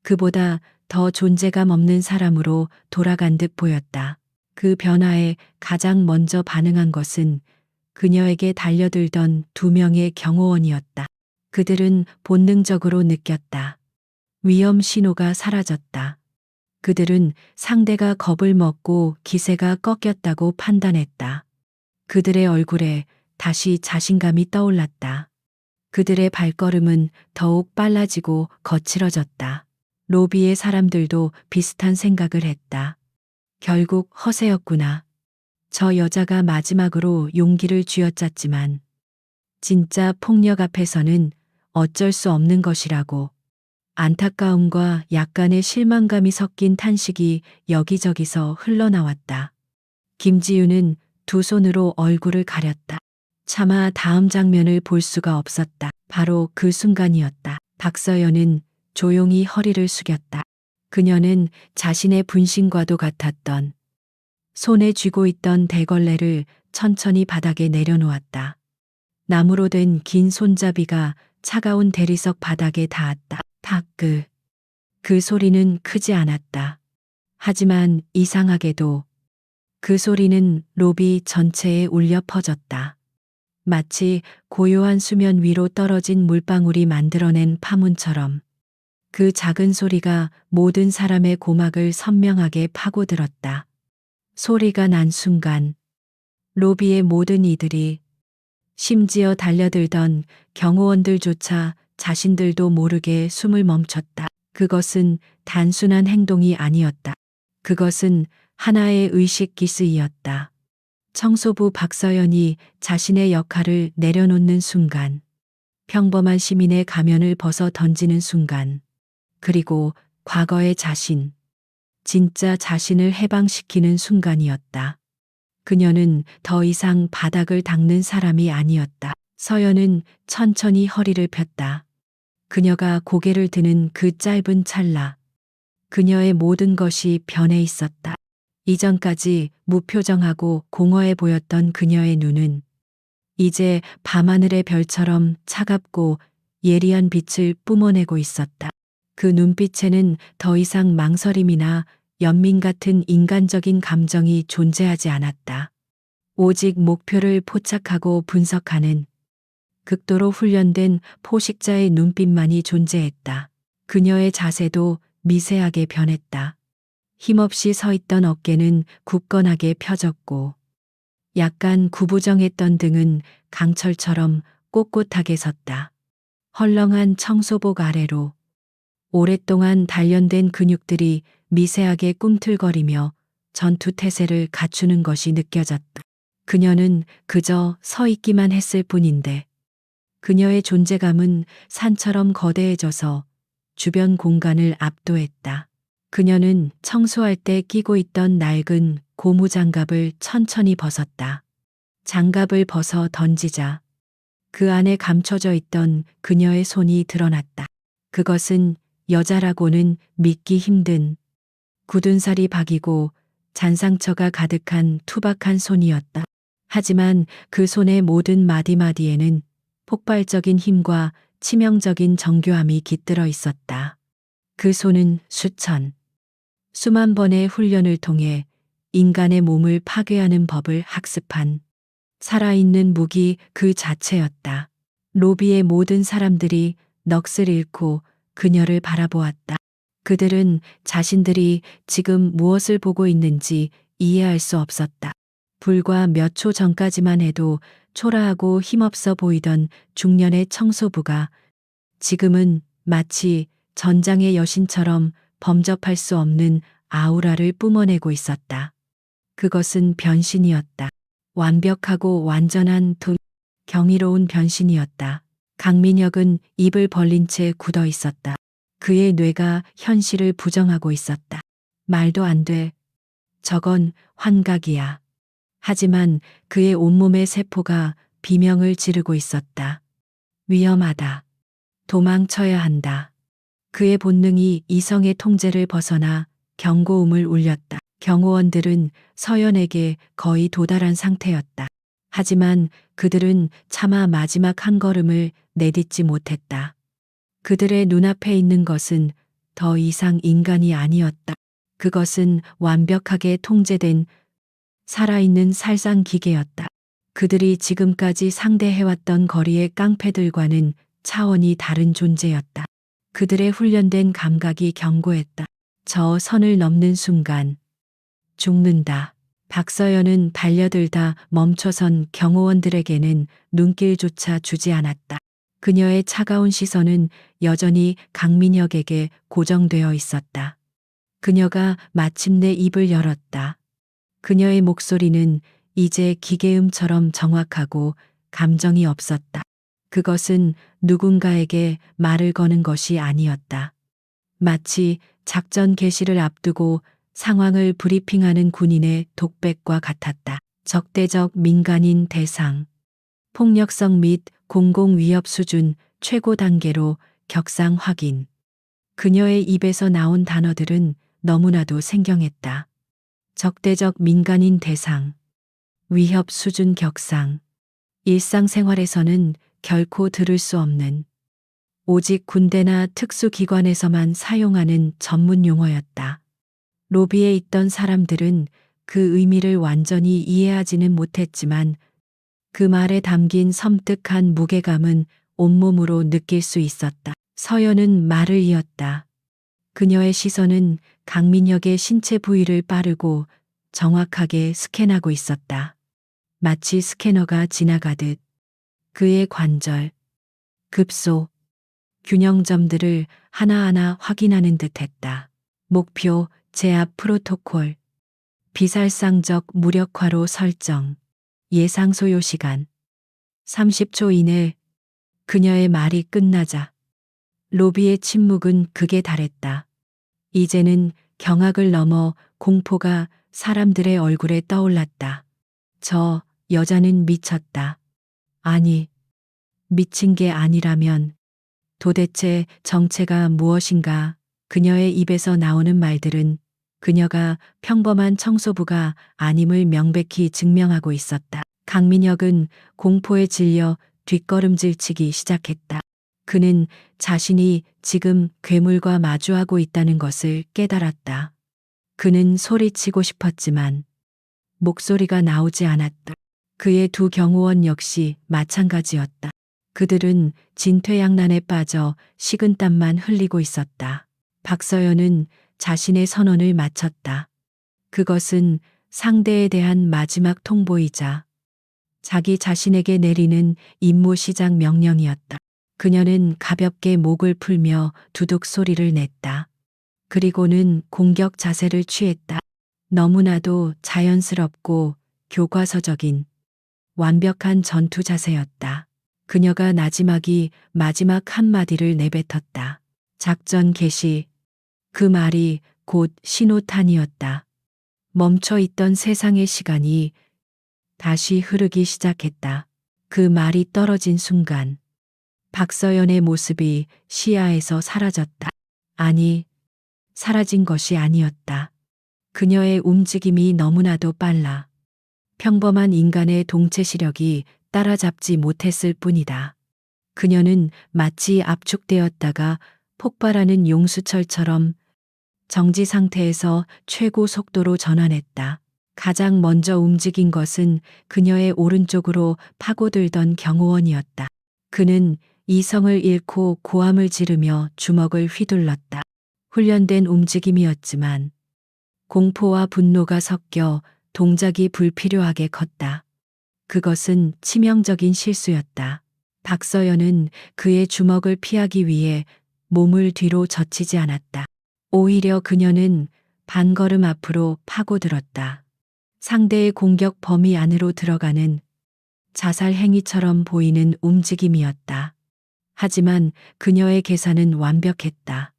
그보다 더 존재감 없는 사람으로 돌아간 듯 보였다. 그 변화에 가장 먼저 반응한 것은 그녀에게 달려들던 두 명의 경호원이었다. 그들은 본능적으로 느꼈다. 위험 신호가 사라졌다. 그들은 상대가 겁을 먹고 기세가 꺾였다고 판단했다. 그들의 얼굴에 다시 자신감이 떠올랐다. 그들의 발걸음은 더욱 빨라지고 거칠어졌다. 로비의 사람들도 비슷한 생각을 했다. 결국 허세였구나. 저 여자가 마지막으로 용기를 쥐어짰지만 진짜 폭력 앞에서는 어쩔 수 없는 것이라고. 안타까움과 약간의 실망감이 섞인 탄식이 여기저기서 흘러나왔다. 김지윤은 두 손으로 얼굴을 가렸다. 차마 다음 장면을 볼 수가 없었다. 바로 그 순간이었다. 박서연은 조용히 허리를 숙였다. 그녀는 자신의 분신과도 같았던 손에 쥐고 있던 대걸레를 천천히 바닥에 내려놓았다. 나무로 된 긴 손잡이가 차가운 대리석 바닥에 닿았다. 타크. 그 소리는 크지 않았다. 하지만 이상하게도 그 소리는 로비 전체에 울려 퍼졌다. 마치 고요한 수면 위로 떨어진 물방울이 만들어낸 파문처럼 그 작은 소리가 모든 사람의 고막을 선명하게 파고들었다. 소리가 난 순간 로비의 모든 이들이, 심지어 달려들던 경호원들조차 자신들도 모르게 숨을 멈췄다. 그것은 단순한 행동이 아니었다. 그것은 하나의 의식 기스이었다. 청소부 박서연이 자신의 역할을 내려놓는 순간, 평범한 시민의 가면을 벗어 던지는 순간, 그리고 과거의 자신, 진짜 자신을 해방시키는 순간이었다. 그녀는 더 이상 바닥을 닦는 사람이 아니었다. 서연은 천천히 허리를 폈다. 그녀가 고개를 드는 그 짧은 찰나, 그녀의 모든 것이 변해 있었다. 이전까지 무표정하고 공허해 보였던 그녀의 눈은 이제 밤하늘의 별처럼 차갑고 예리한 빛을 뿜어내고 있었다. 그 눈빛에는 더 이상 망설임이나 연민 같은 인간적인 감정이 존재하지 않았다. 오직 목표를 포착하고 분석하는 극도로 훈련된 포식자의 눈빛만이 존재했다. 그녀의 자세도 미세하게 변했다. 힘없이 서 있던 어깨는 굳건하게 펴졌고, 약간 구부정했던 등은 강철처럼 꼿꼿하게 섰다. 헐렁한 청소복 아래로 오랫동안 단련된 근육들이 미세하게 꿈틀거리며 전투 태세를 갖추는 것이 느껴졌다. 그녀는 그저 서 있기만 했을 뿐인데, 그녀의 존재감은 산처럼 거대해져서 주변 공간을 압도했다. 그녀는 청소할 때 끼고 있던 낡은 고무 장갑을 천천히 벗었다. 장갑을 벗어 던지자 그 안에 감춰져 있던 그녀의 손이 드러났다. 그것은 여자라고는 믿기 힘든 굳은 살이 박이고 잔상처가 가득한 투박한 손이었다. 하지만 그 손의 모든 마디마디에는 폭발적인 힘과 치명적인 정교함이 깃들어 있었다. 그 손은 수만 번의 훈련을 통해 인간의 몸을 파괴하는 법을 학습한 살아있는 무기 그 자체였다. 로비의 모든 사람들이 넋을 잃고 그녀를 바라보았다. 그들은 자신들이 지금 무엇을 보고 있는지 이해할 수 없었다. 불과 몇 초 전까지만 해도 초라하고 힘없어 보이던 중년의 청소부가 지금은 마치 전장의 여신처럼 범접할 수 없는 아우라를 뿜어내고 있었다. 그것은 변신이었다. 완벽하고 완전한 경이로운 변신이었다. 강민혁은 입을 벌린 채 굳어 있었다. 그의 뇌가 현실을 부정하고 있었다. 말도 안 돼. 저건 환각이야. 하지만 그의 온몸의 세포가 비명을 지르고 있었다. 위험하다. 도망쳐야 한다. 그의 본능이 이성의 통제를 벗어나 경고음을 울렸다. 경호원들은 서연에게 거의 도달한 상태였다. 하지만 그들은 차마 마지막 한 걸음을 내딛지 못했다. 그들의 눈앞에 있는 것은 더 이상 인간이 아니었다. 그것은 완벽하게 통제된 살아있는 살상 기계였다. 그들이 지금까지 상대해왔던 거리의 깡패들과는 차원이 다른 존재였다. 그들의 훈련된 감각이 경고했다. 저 선을 넘는 순간 죽는다. 박서연은 달려들다 멈춰선 경호원들에게는 눈길조차 주지 않았다. 그녀의 차가운 시선은 여전히 강민혁에게 고정되어 있었다. 그녀가 마침내 입을 열었다. 그녀의 목소리는 이제 기계음처럼 정확하고 감정이 없었다. 그것은 누군가에게 말을 거는 것이 아니었다. 마치 작전 개시를 앞두고 상황을 브리핑하는 군인의 독백과 같았다. 적대적 민간인 대상, 폭력성 및 공공위협 수준 최고 단계로 격상 확인. 그녀의 입에서 나온 단어들은 너무나도 생경했다. 적대적 민간인 대상, 위협 수준 격상. 일상생활에서는 결코 들을 수 없는, 오직 군대나 특수기관에서만 사용하는 전문 용어였다. 로비에 있던 사람들은 그 의미를 완전히 이해하지는 못했지만 그 말에 담긴 섬뜩한 무게감은 온몸으로 느낄 수 있었다. 서연은 말을 이었다. 그녀의 시선은 강민혁의 신체 부위를 빠르고 정확하게 스캔하고 있었다. 마치 스캐너가 지나가듯 그의 관절, 급소, 균형점들을 하나하나 확인하는 듯 했다. 목표, 제압 프로토콜, 비살상적 무력화로 설정, 예상 소요 시간 30초 이내. 그녀의 말이 끝나자 로비의 침묵은 극에 달했다. 이제는 경악을 넘어 공포가 사람들의 얼굴에 떠올랐다. 저 여자는 미쳤다. 아니, 미친 게 아니라면 도대체 정체가 무엇인가? 그녀의 입에서 나오는 말들은 그녀가 평범한 청소부가 아님을 명백히 증명하고 있었다. 강민혁은 공포에 질려 뒷걸음질치기 시작했다. 그는 자신이 지금 괴물과 마주하고 있다는 것을 깨달았다. 그는 소리치고 싶었지만 목소리가 나오지 않았다. 그의 두 경호원 역시 마찬가지였다. 그들은 진퇴양난에 빠져 식은땀만 흘리고 있었다. 박서연은 자신의 선언을 마쳤다. 그것은 상대에 대한 마지막 통보이자 자기 자신에게 내리는 임무 시작 명령이었다. 그녀는 가볍게 목을 풀며 두둑 소리를 냈다. 그리고는 공격 자세를 취했다. 너무나도 자연스럽고 교과서적인 완벽한 전투 자세였다. 그녀가 마지막 한마디를 내뱉었다. 작전 개시. 그 말이 곧 신호탄이었다. 멈춰 있던 세상의 시간이 다시 흐르기 시작했다. 그 말이 떨어진 순간 박서연의 모습이 시야에서 사라졌다. 아니, 사라진 것이 아니었다. 그녀의 움직임이 너무나도 빨라 평범한 인간의 동체 시력이 따라잡지 못했을 뿐이다. 그녀는 마치 압축되었다가 폭발하는 용수철처럼 정지 상태에서 최고 속도로 전환했다. 가장 먼저 움직인 것은 그녀의 오른쪽으로 파고들던 경호원이었다. 그는 이성을 잃고 고함을 지르며 주먹을 휘둘렀다. 훈련된 움직임이었지만 공포와 분노가 섞여 동작이 불필요하게 컸다. 그것은 치명적인 실수였다. 박서연은 그의 주먹을 피하기 위해 몸을 뒤로 젖히지 않았다. 오히려 그녀는 반걸음 앞으로 파고들었다. 상대의 공격 범위 안으로 들어가는 자살 행위처럼 보이는 움직임이었다. 하지만 그녀의 계산은 완벽했다.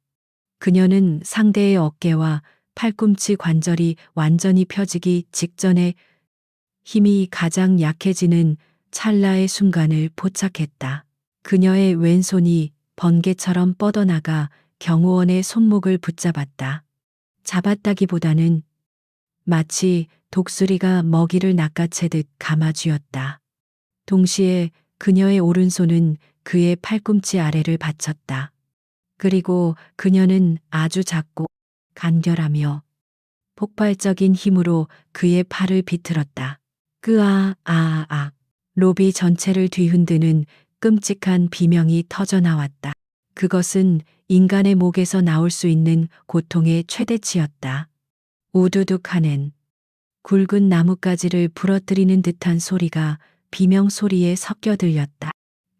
그녀는 상대의 어깨와 팔꿈치 관절이 완전히 펴지기 직전에 힘이 가장 약해지는 찰나의 순간을 포착했다. 그녀의 왼손이 번개처럼 뻗어나가 경호원의 손목을 붙잡았다. 잡았다기보다는 마치 독수리가 먹이를 낚아채듯 감아쥐었다. 동시에 그녀의 오른손은 그의 팔꿈치 아래를 받쳤다. 그리고 그녀는 아주 작고 간결하며 폭발적인 힘으로 그의 팔을 비틀었다. 로비 전체를 뒤흔드는 끔찍한 비명이 터져나왔다. 그것은 인간의 목에서 나올 수 있는 고통의 최대치였다. 우두둑하는 굵은 나뭇가지를 부러뜨리는 듯한 소리가 비명 소리에 섞여 들렸다.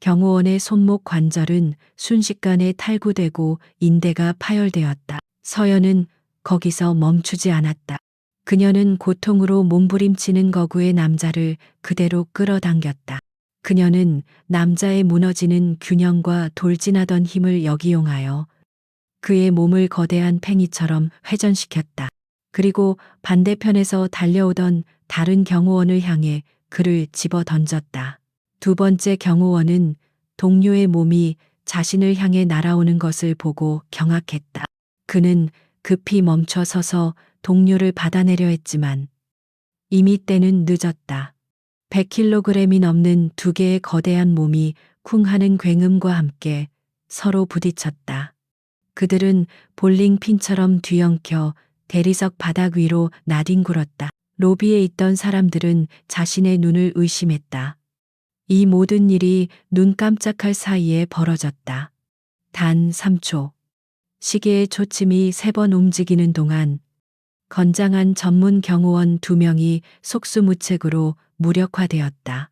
경호원의 손목 관절은 순식간에 탈구되고 인대가 파열되었다. 서연은 거기서 멈추지 않았다. 그녀는 고통으로 몸부림치는 거구의 남자를 그대로 끌어당겼다. 그녀는 남자의 무너지는 균형과 돌진하던 힘을 역이용하여 그의 몸을 거대한 팽이처럼 회전시켰다. 그리고 반대편에서 달려오던 다른 경호원을 향해 그를 집어 던졌다. 두 번째 경호원은 동료의 몸이 자신을 향해 날아오는 것을 보고 경악했다. 그는 급히 멈춰 서서 동료를 받아내려 했지만 이미 때는 늦었다. 100kg이 넘는 두 개의 거대한 몸이 쿵 하는 굉음과 함께 서로 부딪혔다. 그들은 볼링핀처럼 뒤엉켜 대리석 바닥 위로 나뒹굴었다. 로비에 있던 사람들은 자신의 눈을 의심했다. 이 모든 일이 눈 깜짝할 사이에 벌어졌다. 단 3초. 시계의 초침이 3번 움직이는 동안 건장한 전문 경호원 2명이 속수무책으로 무력화되었다.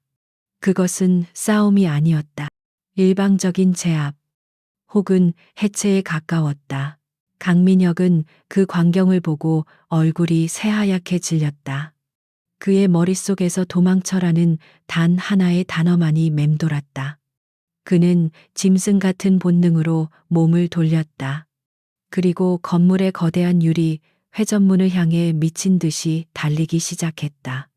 그것은 싸움이 아니었다. 일방적인 제압 혹은 해체에 가까웠다. 강민혁은 그 광경을 보고 얼굴이 새하얗게 질렸다. 그의 머릿속에서 도망쳐라는 단 하나의 단어만이 맴돌았다. 그는 짐승 같은 본능으로 몸을 돌렸다. 그리고 건물의 거대한 유리 회전문을 향해 미친 듯이 달리기 시작했다.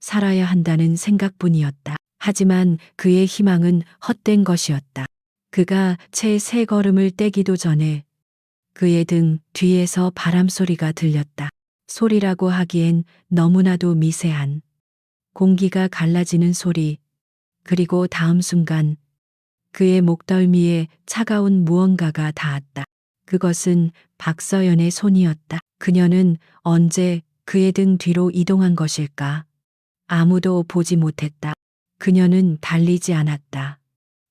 살아야 한다는 생각뿐이었다. 하지만 그의 희망은 헛된 것이었다. 그가 채 3걸음을 떼기도 전에 그의 등 뒤에서 바람 소리가 들렸다. 소리라고 하기엔 너무나도 미세한 공기가 갈라지는 소리. 그리고 다음 순간 그의 목덜미에 차가운 무언가가 닿았다. 그것은 박서연의 손이었다. 그녀는 언제 그의 등 뒤로 이동한 것일까? 아무도 보지 못했다. 그녀는 달리지 않았다.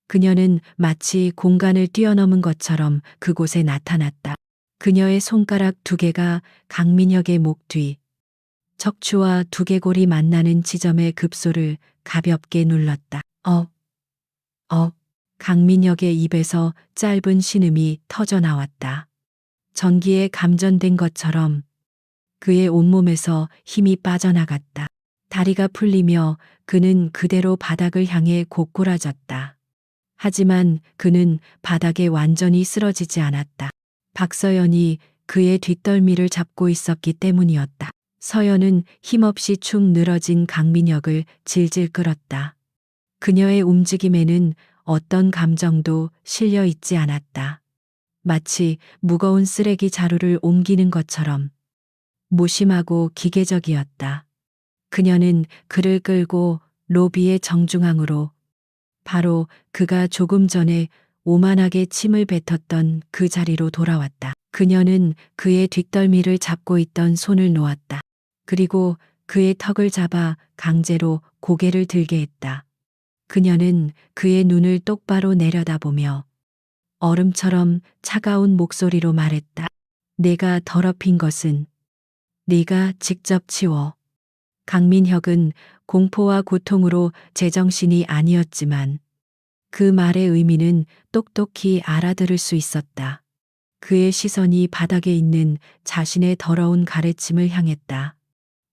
그녀는 마치 공간을 뛰어넘은 것처럼 그곳에 나타났다. 그녀의 손가락 2개가 강민혁의 목 뒤, 척추와 두개골이 만나는 지점의 급소를 가볍게 눌렀다. 강민혁의 입에서 짧은 신음이 터져 나왔다. 전기에 감전된 것처럼 그의 온몸에서 힘이 빠져나갔다. 다리가 풀리며 그는 그대로 바닥을 향해 고꾸라졌다. 하지만 그는 바닥에 완전히 쓰러지지 않았다. 박서연이 그의 뒷덜미를 잡고 있었기 때문이었다. 서연은 힘없이 축 늘어진 강민혁을 질질 끌었다. 그녀의 움직임에는 어떤 감정도 실려 있지 않았다. 마치 무거운 쓰레기 자루를 옮기는 것처럼 무심하고 기계적이었다. 그녀는 그를 끌고 로비의 정중앙으로, 바로 그가 조금 전에 오만하게 침을 뱉었던 그 자리로 돌아왔다. 그녀는 그의 뒷덜미를 잡고 있던 손을 놓았다. 그리고 그의 턱을 잡아 강제로 고개를 들게 했다. 그녀는 그의 눈을 똑바로 내려다보며 얼음처럼 차가운 목소리로 말했다. 내가 더럽힌 것은 네가 직접 치워. 강민혁은 공포와 고통으로 제정신이 아니었지만 그 말의 의미는 똑똑히 알아들을 수 있었다. 그의 시선이 바닥에 있는 자신의 더러운 가래침을 향했다.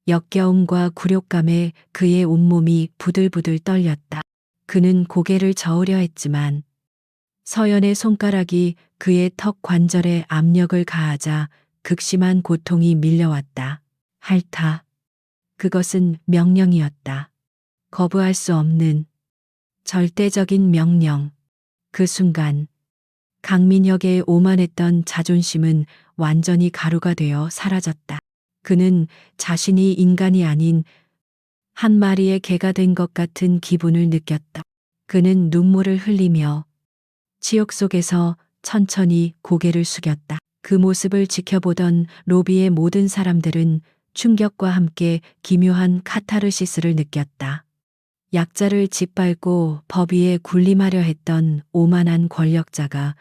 역겨움과 굴욕감에 그의 온몸이 부들부들 떨렸다. 그는 고개를 저으려 했지만 서연의 손가락이 그의 턱 관절에 압력을 가하자 극심한 고통이 밀려왔다. 핥아. 그것은 명령이었다. 거부할 수 없는 절대적인 명령. 그 순간 강민혁의 오만했던 자존심은 완전히 가루가 되어 사라졌다. 그는 자신이 인간이 아닌 한 마리의 개가 된 것 같은 기분을 느꼈다. 그는 눈물을 흘리며 지옥 속에서 천천히 고개를 숙였다. 그 모습을 지켜보던 로비의 모든 사람들은 충격과 함께 기묘한 카타르시스를 느꼈다. 약자를 짓밟고 법 위에 군림하려 했던 오만한 권력자가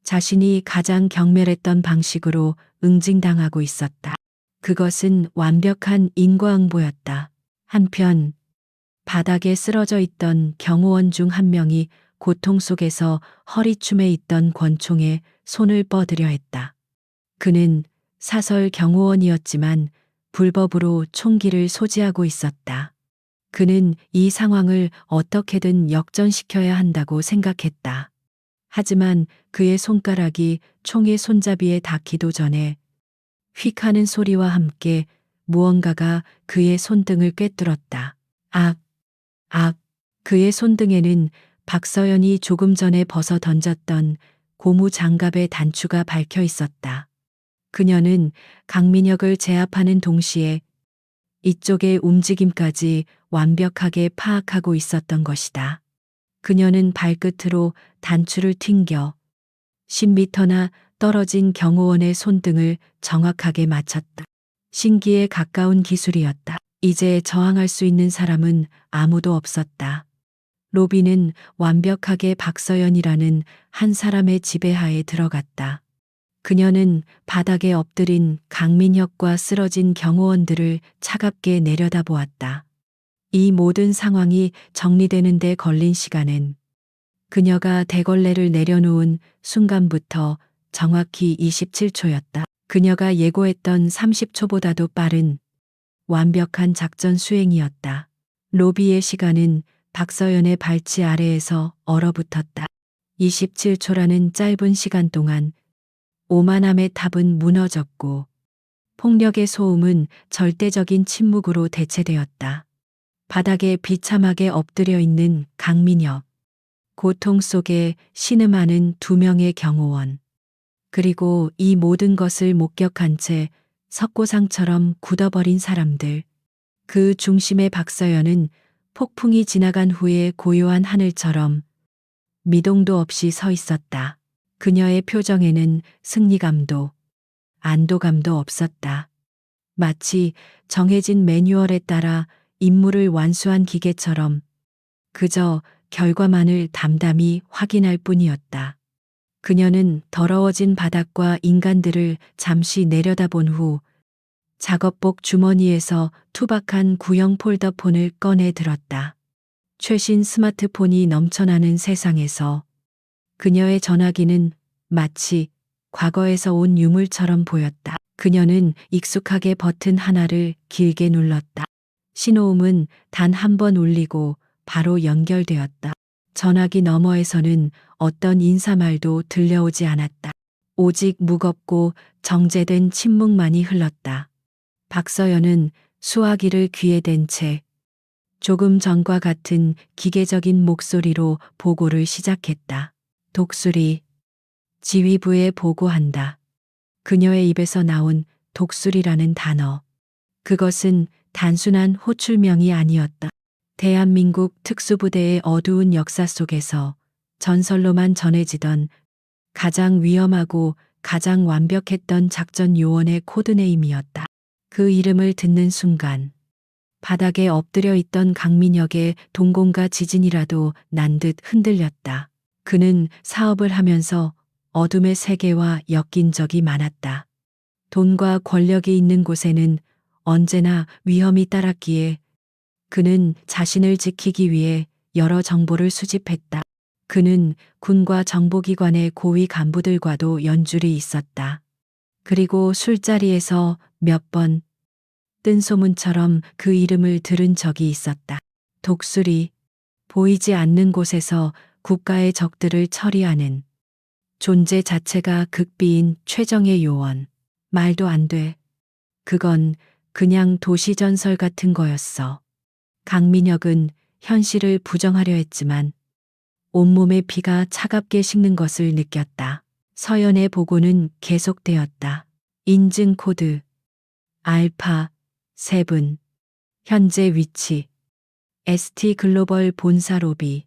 자신이 가장 경멸했던 방식으로 응징당하고 있었다. 그것은 완벽한 인과응보였다. 한편 바닥에 쓰러져 있던 경호원 중 한 명이 고통 속에서 허리춤에 있던 권총에 손을 뻗으려 했다. 그는 사설 경호원이었지만 불법으로 총기를 소지하고 있었다. 그는 이 상황을 어떻게든 역전시켜야 한다고 생각했다. 하지만 그의 손가락이 총의 손잡이에 닿기도 전에 휙 하는 소리와 함께 무언가가 그의 손등을 꿰뚫었다. 악, 악. 그의 손등에는 박서연이 조금 전에 벗어 던졌던 고무 장갑의 단추가 박혀 있었다. 그녀는 강민혁을 제압하는 동시에 이쪽의 움직임까지 완벽하게 파악하고 있었던 것이다. 그녀는 발끝으로 단추를 튕겨 10m나 떨어진 경호원의 손등을 정확하게 맞췄다. 신기에 가까운 기술이었다. 이제 저항할 수 있는 사람은 아무도 없었다. 로비는 완벽하게 박서연이라는 한 사람의 지배하에 들어갔다. 그녀는 바닥에 엎드린 강민혁과 쓰러진 경호원들을 차갑게 내려다보았다. 이 모든 상황이 정리되는 데 걸린 시간은 그녀가 대걸레를 내려놓은 순간부터 정확히 27초였다. 그녀가 예고했던 30초보다도 빠른 완벽한 작전 수행이었다. 로비의 시간은 박서연의 발치 아래에서 얼어붙었다. 27초라는 짧은 시간 동안 오만함의 탑은 무너졌고 폭력의 소음은 절대적인 침묵으로 대체되었다. 바닥에 비참하게 엎드려 있는 강민혁, 고통 속에 신음하는 두 명의 경호원, 그리고 이 모든 것을 목격한 채 석고상처럼 굳어버린 사람들. 그 중심의 박서연은 폭풍이 지나간 후에 고요한 하늘처럼 미동도 없이 서 있었다. 그녀의 표정에는 승리감도 안도감도 없었다. 마치 정해진 매뉴얼에 따라 임무를 완수한 기계처럼 그저 결과만을 담담히 확인할 뿐이었다. 그녀는 더러워진 바닥과 인간들을 잠시 내려다본 후 작업복 주머니에서 투박한 구형 폴더폰을 꺼내 들었다. 최신 스마트폰이 넘쳐나는 세상에서 그녀의 전화기는 마치 과거에서 온 유물처럼 보였다. 그녀는 익숙하게 버튼 하나를 길게 눌렀다. 신호음은 단 한 번 울리고 바로 연결되었다. 전화기 너머에서는 어떤 인사말도 들려오지 않았다. 오직 무겁고 정제된 침묵만이 흘렀다. 박서연은 수화기를 귀에 댄 채 조금 전과 같은 기계적인 목소리로 보고를 시작했다. 독수리, 지휘부에 보고한다. 그녀의 입에서 나온 독수리라는 단어. 그것은 단순한 호출명이 아니었다. 대한민국 특수부대의 어두운 역사 속에서 전설로만 전해지던 가장 위험하고 가장 완벽했던 작전 요원의 코드네임이었다. 그 이름을 듣는 순간 바닥에 엎드려 있던 강민혁의 동공과 지진이라도 난 듯 흔들렸다. 그는 사업을 하면서 어둠의 세계와 엮인 적이 많았다. 돈과 권력이 있는 곳에는 언제나 위험이 따랐기에 그는 자신을 지키기 위해 여러 정보를 수집했다. 그는 군과 정보기관의 고위 간부들과도 연줄이 있었다. 그리고 술자리에서 몇 번 뜬 소문처럼 그 이름을 들은 적이 있었다. 독수리, 보이지 않는 곳에서 국가의 적들을 처리하는 존재 자체가 극비인 최정의 요원. 말도 안 돼. 그건 그냥 도시전설 같은 거였어. 강민혁은 현실을 부정하려 했지만 온몸의 피가 차갑게 식는 것을 느꼈다. 서연의 보고는 계속되었다. 인증 코드, 알파, 3분, 현재 위치, ST 글로벌 본사 로비,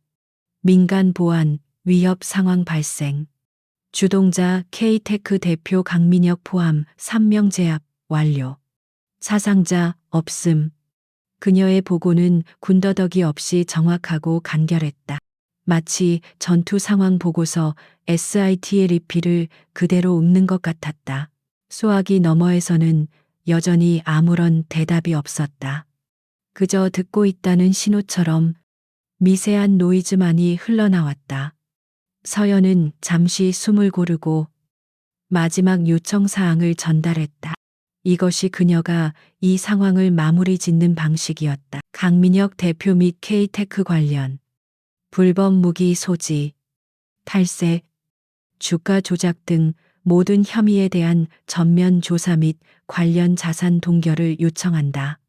민간 보안, 위협 상황 발생, 주동자 K테크 대표 강민혁 포함 3명 제압 완료, 사상자 없음. 그녀의 보고는 군더더기 없이 정확하고 간결했다. 마치 전투 상황 보고서 SIT의 리필을 그대로 읽는 것 같았다. 수화기 너머에서는 여전히 아무런 대답이 없었다. 그저 듣고 있다는 신호처럼 미세한 노이즈만이 흘러나왔다. 서연은 잠시 숨을 고르고 마지막 요청 사항을 전달했다. 이것이 그녀가 이 상황을 마무리 짓는 방식이었다. 강민혁 대표 및 K테크 관련 불법 무기 소지, 탈세, 주가 조작 등 모든 혐의에 대한 전면 조사 및 관련 자산 동결을 요청한다.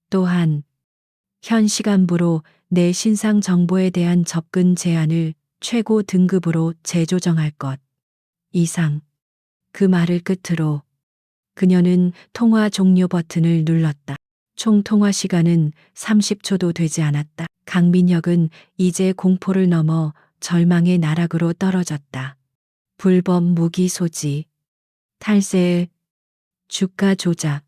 또한 현 시간부로 내 신상 정보에 대한 접근 제한을 최고 등급으로 재조정할 것. 이상. 그 말을 끝으로 그녀는 통화 종료 버튼을 눌렀다. 총 통화 시간은 30초도 되지 않았다. 강민혁은 이제 공포를 넘어 절망의 나락으로 떨어졌다. 불법 무기 소지, 탈세, 주가 조작.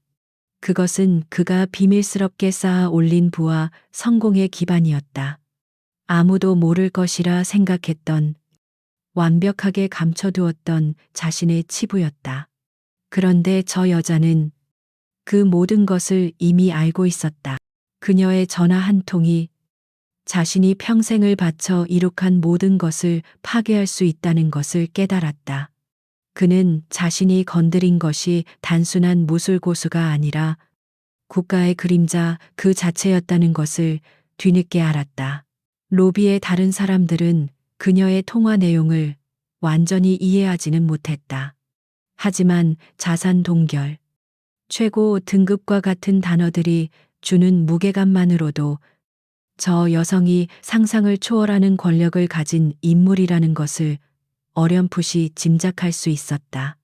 그것은 그가 비밀스럽게 쌓아 올린 부와 성공의 기반이었다. 아무도 모를 것이라 생각했던, 완벽하게 감춰두었던 자신의 치부였다. 그런데 저 여자는 그 모든 것을 이미 알고 있었다. 그녀의 전화 한 통이 자신이 평생을 바쳐 이룩한 모든 것을 파괴할 수 있다는 것을 깨달았다. 그는 자신이 건드린 것이 단순한 무술고수가 아니라 국가의 그림자 그 자체였다는 것을 뒤늦게 알았다. 로비의 다른 사람들은 그녀의 통화 내용을 완전히 이해하지는 못했다. 하지만 자산 동결, 최고 등급과 같은 단어들이 주는 무게감만으로도 저 여성이 상상을 초월하는 권력을 가진 인물이라는 것을 어렴풋이 짐작할 수 있었다.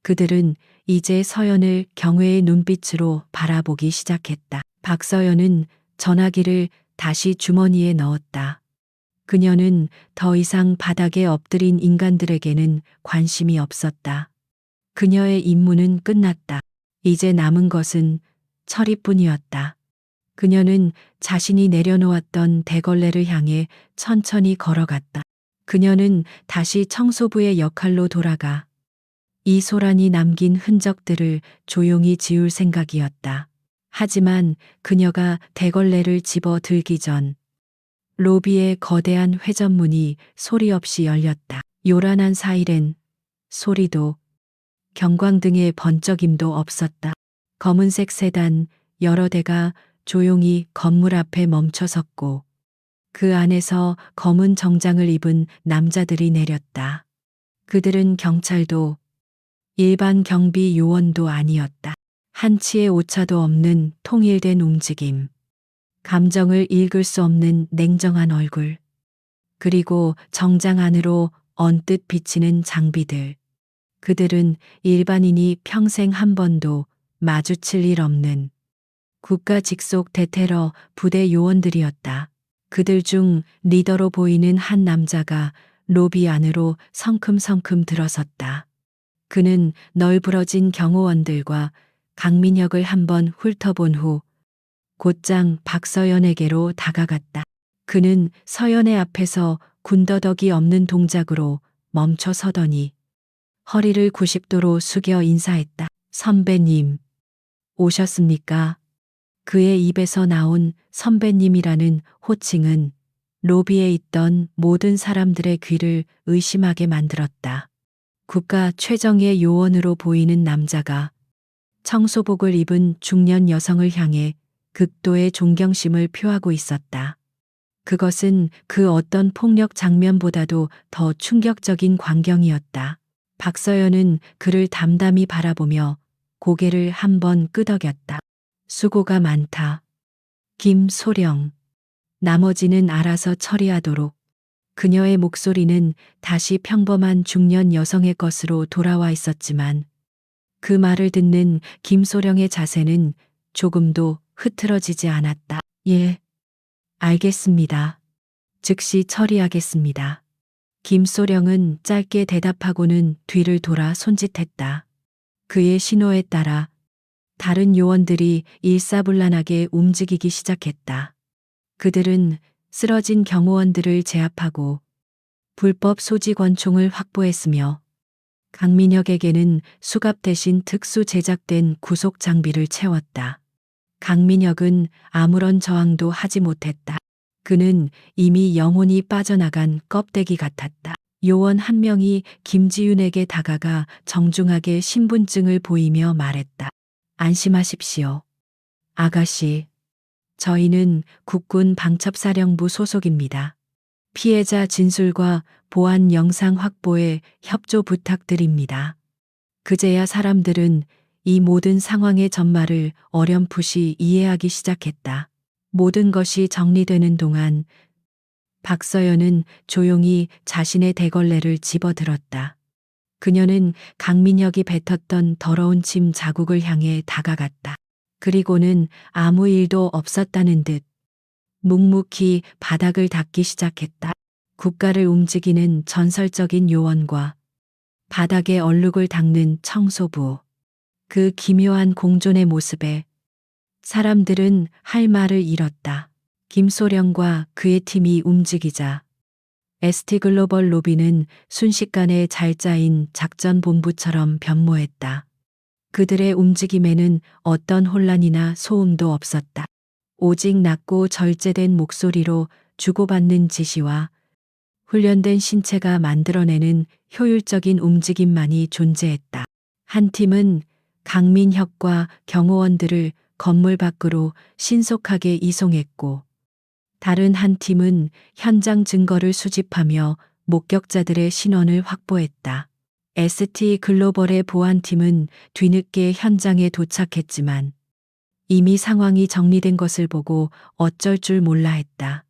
그들은 이제 서연을 경외의 눈빛으로 바라보기 시작했다. 박서연은 전화기를 다시 주머니에 넣었다. 그녀는 더 이상 바닥에 엎드린 인간들에게는 관심이 없었다. 그녀의 임무는 끝났다. 이제 남은 것은 처리뿐이었다. 그녀는 자신이 내려놓았던 대걸레를 향해 천천히 걸어갔다. 그녀는 다시 청소부의 역할로 돌아가 이 소란이 남긴 흔적들을 조용히 지울 생각이었다. 하지만 그녀가 대걸레를 집어 들기 전 로비의 거대한 회전문이 소리 없이 열렸다. 요란한 사이렌 소리도 경광등의 번쩍임도 없었다. 검은색 세단 여러 대가 조용히 건물 앞에 멈춰 섰고 그 안에서 검은 정장을 입은 남자들이 내렸다. 그들은 경찰도 일반 경비 요원도 아니었다. 한치의 오차도 없는 통일된 움직임. 감정을 읽을 수 없는 냉정한 얼굴. 그리고 정장 안으로 언뜻 비치는 장비들. 그들은 일반인이 평생 한 번도 마주칠 일 없는 국가 직속 대테러 부대 요원들이었다. 그들 중 리더로 보이는 한 남자가 로비 안으로 성큼성큼 들어섰다. 그는 널브러진 경호원들과 강민혁을 한번 훑어본 후 곧장 박서연에게로 다가갔다. 그는 서연의 앞에서 군더더기 없는 동작으로 멈춰 서더니 허리를 90도로 숙여 인사했다. 선배님, 오셨습니까? 그의 입에서 나온 선배님이라는 호칭은 로비에 있던 모든 사람들의 귀를 의심하게 만들었다. 국가 최정예 요원으로 보이는 남자가 청소복을 입은 중년 여성을 향해 극도의 존경심을 표하고 있었다. 그것은 그 어떤 폭력 장면보다도 더 충격적인 광경이었다. 박서연은 그를 담담히 바라보며 고개를 한번 끄덕였다. 수고가 많다. 김소령. 나머지는 알아서 처리하도록. 그녀의 목소리는 다시 평범한 중년 여성의 것으로 돌아와 있었지만 그 말을 듣는 김소령의 자세는 조금도 흐트러지지 않았다. 예, 알겠습니다. 즉시 처리하겠습니다. 김소령은 짧게 대답하고는 뒤를 돌아 손짓했다. 그의 신호에 따라 다른 요원들이 일사불란하게 움직이기 시작했다. 그들은 쓰러진 경호원들을 제압하고 불법 소지 권총을 확보했으며 강민혁에게는 수갑 대신 특수 제작된 구속 장비를 채웠다. 강민혁은 아무런 저항도 하지 못했다. 그는 이미 영혼이 빠져나간 껍데기 같았다. 요원 한 명이 김지윤에게 다가가 정중하게 신분증을 보이며 말했다. 안심하십시오. 아가씨, 저희는 국군 방첩사령부 소속입니다. 피해자 진술과 보안 영상 확보에 협조 부탁드립니다. 그제야 사람들은 이 모든 상황의 전말을 어렴풋이 이해하기 시작했다. 모든 것이 정리되는 동안 박서연은 조용히 자신의 대걸레를 집어들었다. 그녀는 강민혁이 뱉었던 더러운 침 자국을 향해 다가갔다. 그리고는 아무 일도 없었다는 듯 묵묵히 바닥을 닦기 시작했다. 국가를 움직이는 전설적인 요원과 바닥에 얼룩을 닦는 청소부. 그 기묘한 공존의 모습에 사람들은 할 말을 잃었다. 김소령과 그의 팀이 움직이자 ST글로벌 로비는 순식간에 잘 짜인 작전본부처럼 변모했다. 그들의 움직임에는 어떤 혼란이나 소음도 없었다. 오직 낮고 절제된 목소리로 주고받는 지시와 훈련된 신체가 만들어내는 효율적인 움직임만이 존재했다. 한 팀은 강민혁과 경호원들을 건물 밖으로 신속하게 이송했고, 다른 한 팀은 현장 증거를 수집하며 목격자들의 신원을 확보했다. ST 글로벌의 보안팀은 뒤늦게 현장에 도착했지만 이미 상황이 정리된 것을 보고 어쩔 줄 몰라 했다.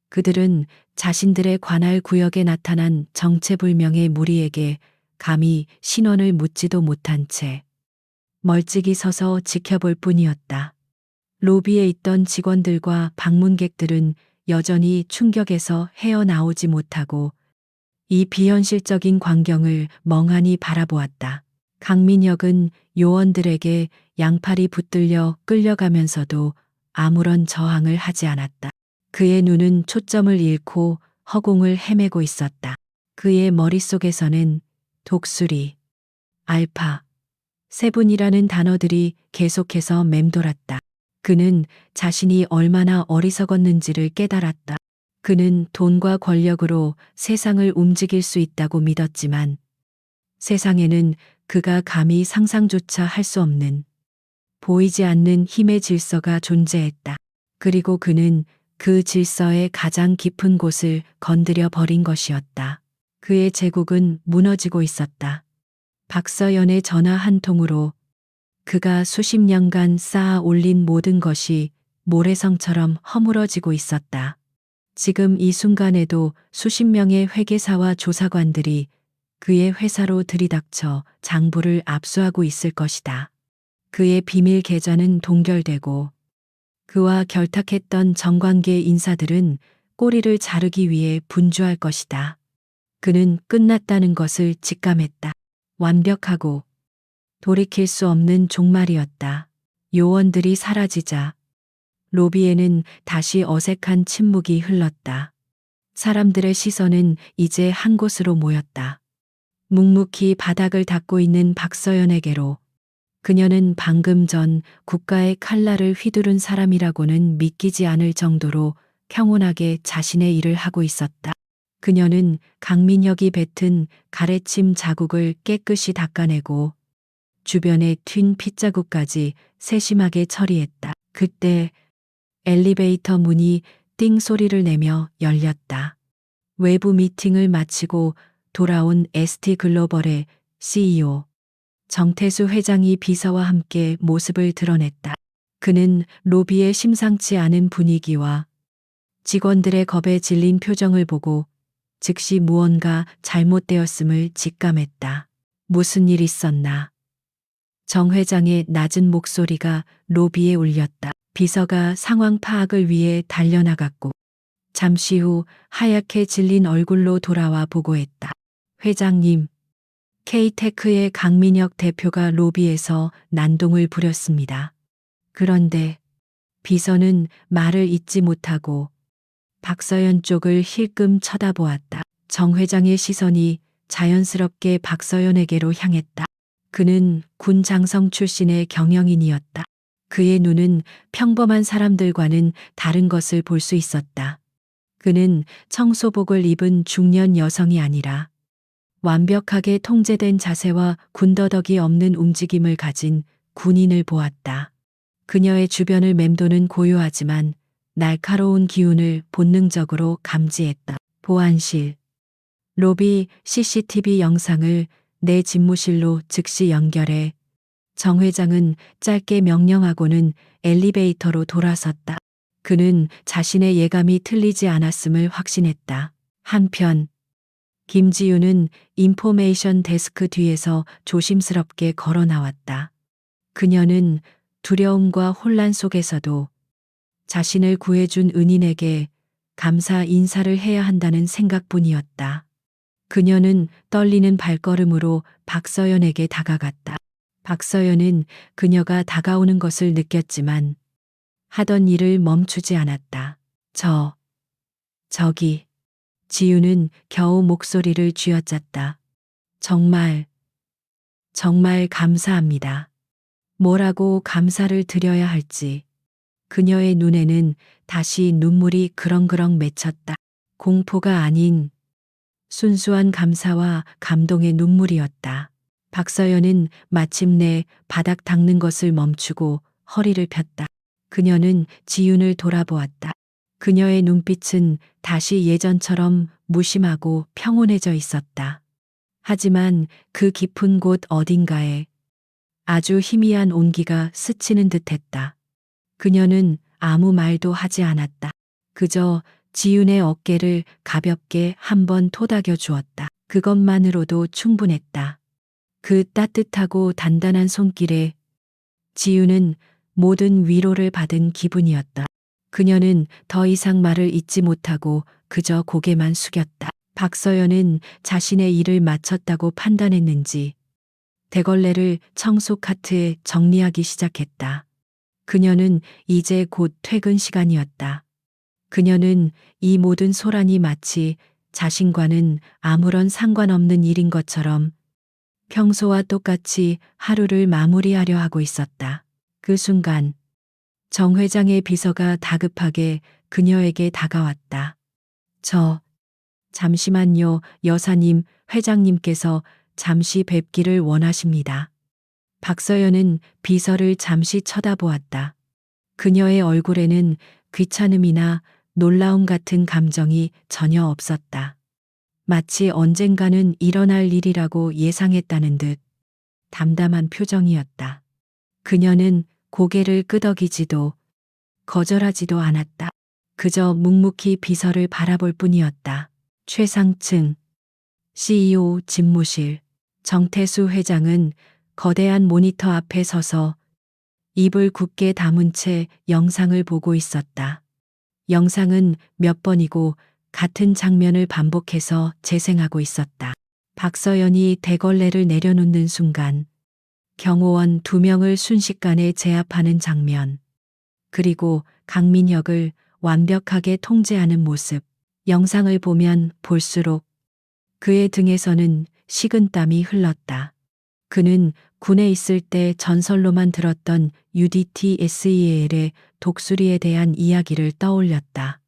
그들은 자신들의 관할 구역에 나타난 정체불명의 무리에게 감히 신원을 묻지도 못한 채 멀찍이 서서 지켜볼 뿐이었다. 로비에 있던 직원들과 방문객들은 여전히 충격에서 헤어나오지 못하고 이 비현실적인 광경을 멍하니 바라보았다. 강민혁은 요원들에게 양팔이 붙들려 끌려가면서도 아무런 저항을 하지 않았다. 그의 눈은 초점을 잃고 허공을 헤매고 있었다. 그의 머릿속에서는 독수리, 알파, 세분이라는 단어들이 계속해서 맴돌았다. 그는 자신이 얼마나 어리석었는지를 깨달았다. 그는 돈과 권력으로 세상을 움직일 수 있다고 믿었지만 세상에는 그가 감히 상상조차 할 수 없는 보이지 않는 힘의 질서가 존재했다. 그리고 그는 그 질서의 가장 깊은 곳을 건드려 버린 것이었다. 그의 제국은 무너지고 있었다. 박서연의 전화 한 통으로 그가 수십 년간 쌓아 올린 모든 것이 모래성처럼 허물어지고 있었다. 지금 이 순간에도 수십 명의 회계사와 조사관들이 그의 회사로 들이닥쳐 장부를 압수하고 있을 것이다. 그의 비밀 계좌는 동결되고 그와 결탁했던 정관계 인사들은 꼬리를 자르기 위해 분주할 것이다. 그는 끝났다는 것을 직감했다. 완벽하고 돌이킬 수 없는 종말이었다. 요원들이 사라지자 로비에는 다시 어색한 침묵이 흘렀다. 사람들의 시선은 이제 한 곳으로 모였다. 묵묵히 바닥을 닦고 있는 박서연에게로. 그녀는 방금 전 국가의 칼날을 휘두른 사람이라고는 믿기지 않을 정도로 평온하게 자신의 일을 하고 있었다. 그녀는 강민혁이 뱉은 가래침 자국을 깨끗이 닦아내고 주변의 튄 핏자국까지 세심하게 처리했다. 그때 엘리베이터 문이 띵 소리를 내며 열렸다. 외부 미팅을 마치고 돌아온 ST글로벌의 CEO 정태수 회장이 비서와 함께 모습을 드러냈다. 그는 로비의 심상치 않은 분위기와 직원들의 겁에 질린 표정을 보고 즉시 무언가 잘못되었음을 직감했다. 무슨 일 있었나? 정 회장의 낮은 목소리가 로비에 울렸다. 비서가 상황 파악을 위해 달려나갔고 잠시 후 하얗게 질린 얼굴로 돌아와 보고했다. 회장님, K테크의 강민혁 대표가 로비에서 난동을 부렸습니다. 그런데 비서는 말을 잇지 못하고 박서연 쪽을 힐끔 쳐다보았다. 정 회장의 시선이 자연스럽게 박서연에게로 향했다. 그는 군 장성 출신의 경영인이었다. 그의 눈은 평범한 사람들과는 다른 것을 볼 수 있었다. 그는 청소복을 입은 중년 여성이 아니라 완벽하게 통제된 자세와 군더더기 없는 움직임을 가진 군인을 보았다. 그녀의 주변을 맴도는 고요하지만 날카로운 기운을 본능적으로 감지했다. 보안실. 로비 CCTV 영상을 내 집무실로 즉시 연결해. 정 회장은 짧게 명령하고는 엘리베이터로 돌아섰다. 그는 자신의 예감이 틀리지 않았음을 확신했다. 한편 김지우는 인포메이션 데스크 뒤에서 조심스럽게 걸어 나왔다. 그녀는 두려움과 혼란 속에서도 자신을 구해준 은인에게 감사 인사를 해야 한다는 생각뿐이었다. 그녀는 떨리는 발걸음으로 박서연에게 다가갔다. 박서연은 그녀가 다가오는 것을 느꼈지만 하던 일을 멈추지 않았다. 저기. 지우는 겨우 목소리를 쥐어짰다. 정말 감사합니다. 뭐라고 감사를 드려야 할지. 그녀의 눈에는 다시 눈물이 그렁그렁 맺혔다. 공포가 아닌 순수한 감사와 감동의 눈물이었다. 박서연은 마침내 바닥 닦는 것을 멈추고 허리를 폈다. 그녀는 지윤을 돌아보았다. 그녀의 눈빛은 다시 예전처럼 무심하고 평온해져 있었다. 하지만 그 깊은 곳 어딘가에 아주 희미한 온기가 스치는 듯했다. 그녀는 아무 말도 하지 않았다. 그저 지윤의 어깨를 가볍게 한번 토닥여 주었다. 그것만으로도 충분했다. 그 따뜻하고 단단한 손길에 지윤은 모든 위로를 받은 기분이었다. 그녀는 더 이상 말을 잇지 못하고 그저 고개만 숙였다. 박서연은 자신의 일을 마쳤다고 판단했는지 대걸레를 청소 카트에 정리하기 시작했다. 그녀는 이제 곧 퇴근 시간이었다. 그녀는 이 모든 소란이 마치 자신과는 아무런 상관없는 일인 것처럼 평소와 똑같이 하루를 마무리하려 하고 있었다. 그 순간 정 회장의 비서가 다급하게 그녀에게 다가왔다. 잠시만요, 여사님, 회장님께서 잠시 뵙기를 원하십니다. 박서연은 비서를 잠시 쳐다보았다. 그녀의 얼굴에는 귀찮음이나 놀라움 같은 감정이 전혀 없었다. 마치 언젠가는 일어날 일이라고 예상했다는 듯 담담한 표정이었다. 그녀는 고개를 끄덕이지도 거절하지도 않았다. 그저 묵묵히 비서를 바라볼 뿐이었다. 최상층 CEO 집무실. 정태수 회장은 거대한 모니터 앞에 서서 입을 굳게 다문 채 영상을 보고 있었다. 영상은 몇 번이고 같은 장면을 반복해서 재생하고 있었다. 박서연이 대걸레를 내려놓는 순간 경호원 2명을 순식간에 제압하는 장면, 그리고 강민혁을 완벽하게 통제하는 모습. 영상을 보면 볼수록 그의 등에서는 식은땀이 흘렀다. 그는 군에 있을 때 전설로만 들었던 UDT-SEL의 독수리에 대한 이야기를 떠올렸다.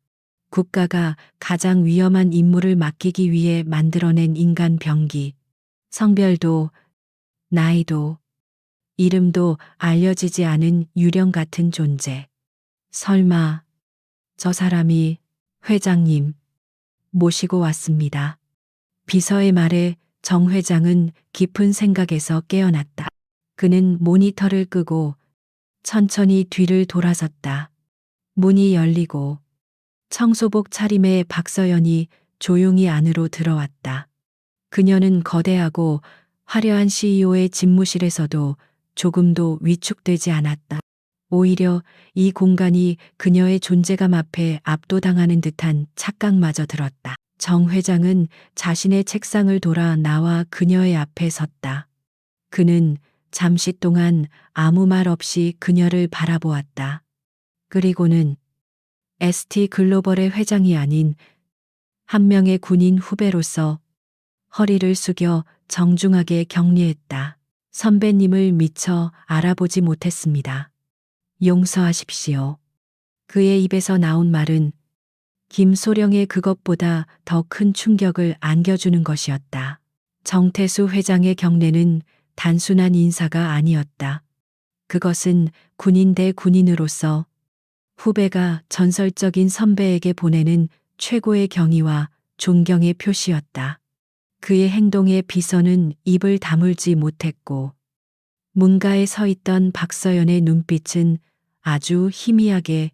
국가가 가장 위험한 임무를 맡기기 위해 만들어낸 인간 병기. 성별도, 나이도, 이름도 알려지지 않은 유령 같은 존재. 설마 저 사람이 회장님 모시고 왔습니다. 비서의 말에 정 회장은 깊은 생각에서 깨어났다. 그는 모니터를 끄고 천천히 뒤를 돌아섰다. 문이 열리고 청소복 차림의 박서연이 조용히 안으로 들어왔다. 그녀는 거대하고 화려한 CEO의 집무실에서도 조금도 위축되지 않았다. 오히려 이 공간이 그녀의 존재감 앞에 압도당하는 듯한 착각마저 들었다. 정 회장은 자신의 책상을 돌아 나와 그녀의 앞에 섰다. 그는 잠시 동안 아무 말 없이 그녀를 바라보았다. 그리고는 ST 글로벌의 회장이 아닌 한 명의 군인 후배로서 허리를 숙여 정중하게 격리했다. 선배님을 미처 알아보지 못했습니다. 용서하십시오. 그의 입에서 나온 말은 김소령의 그것보다 더 큰 충격을 안겨주는 것이었다. 정태수 회장의 경례는 단순한 인사가 아니었다. 그것은 군인 대 군인으로서 후배가 전설적인 선배에게 보내는 최고의 경의와 존경의 표시였다. 그의 행동에 비서는 입을 다물지 못했고 문가에 서 있던 박서연의 눈빛은 아주 희미하게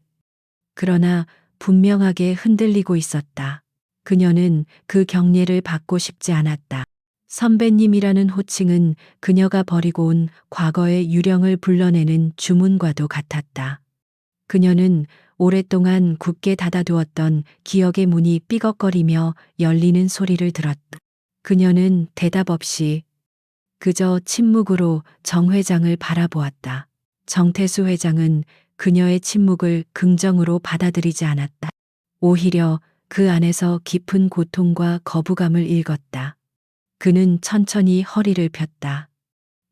그러나 분명하게 흔들리고 있었다. 그녀는 그 경례를 받고 싶지 않았다. 선배님이라는 호칭은 그녀가 버리고 온 과거의 유령을 불러내는 주문과도 같았다. 그녀는 오랫동안 굳게 닫아두었던 기억의 문이 삐걱거리며 열리는 소리를 들었다. 그녀는 대답 없이 그저 침묵으로 정 회장을 바라보았다. 정태수 회장은 그녀의 침묵을 긍정으로 받아들이지 않았다. 오히려 그 안에서 깊은 고통과 거부감을 읽었다. 그는 천천히 허리를 폈다.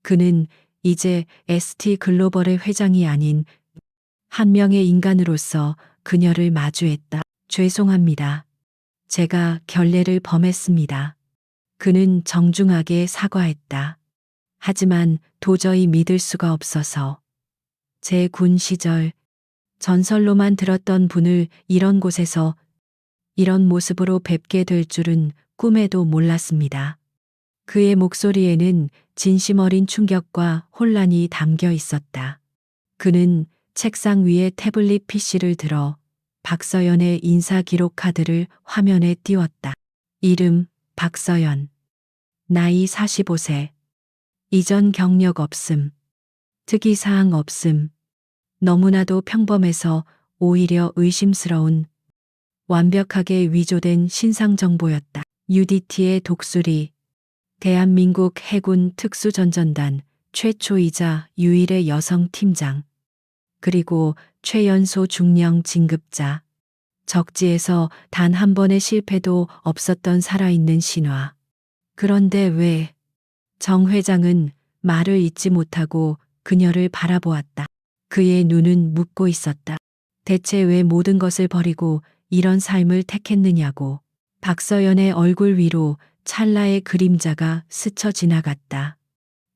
그는 이제 ST 글로벌의 회장이 아닌 한 명의 인간으로서 그녀를 마주했다. 죄송합니다. 제가 결례를 범했습니다. 그는 정중하게 사과했다. 하지만 도저히 믿을 수가 없어서 제 군 시절 전설로만 들었던 분을 이런 곳에서 이런 모습으로 뵙게 될 줄은 꿈에도 몰랐습니다. 그의 목소리에는 진심 어린 충격과 혼란이 담겨 있었다. 그는 책상 위에 태블릿 PC를 들어 박서연의 인사 기록 카드를 화면에 띄웠다. 이름 박서연. 나이 45세. 이전 경력 없음. 특이사항 없음. 너무나도 평범해서 오히려 의심스러운 완벽하게 위조된 신상 정보였다. UDT의 독수리. 대한민국 해군 특수전전단 최초이자 유일의 여성 팀장. 그리고 최연소 중령 진급자. 적지에서 단 한 번의 실패도 없었던 살아있는 신화. 그런데 왜? 정 회장은 말을 잇지 못하고 그녀를 바라보았다. 그의 눈은 묻고 있었다. 대체 왜 모든 것을 버리고 이런 삶을 택했느냐고. 박서연의 얼굴 위로 찰나의 그림자가 스쳐 지나갔다.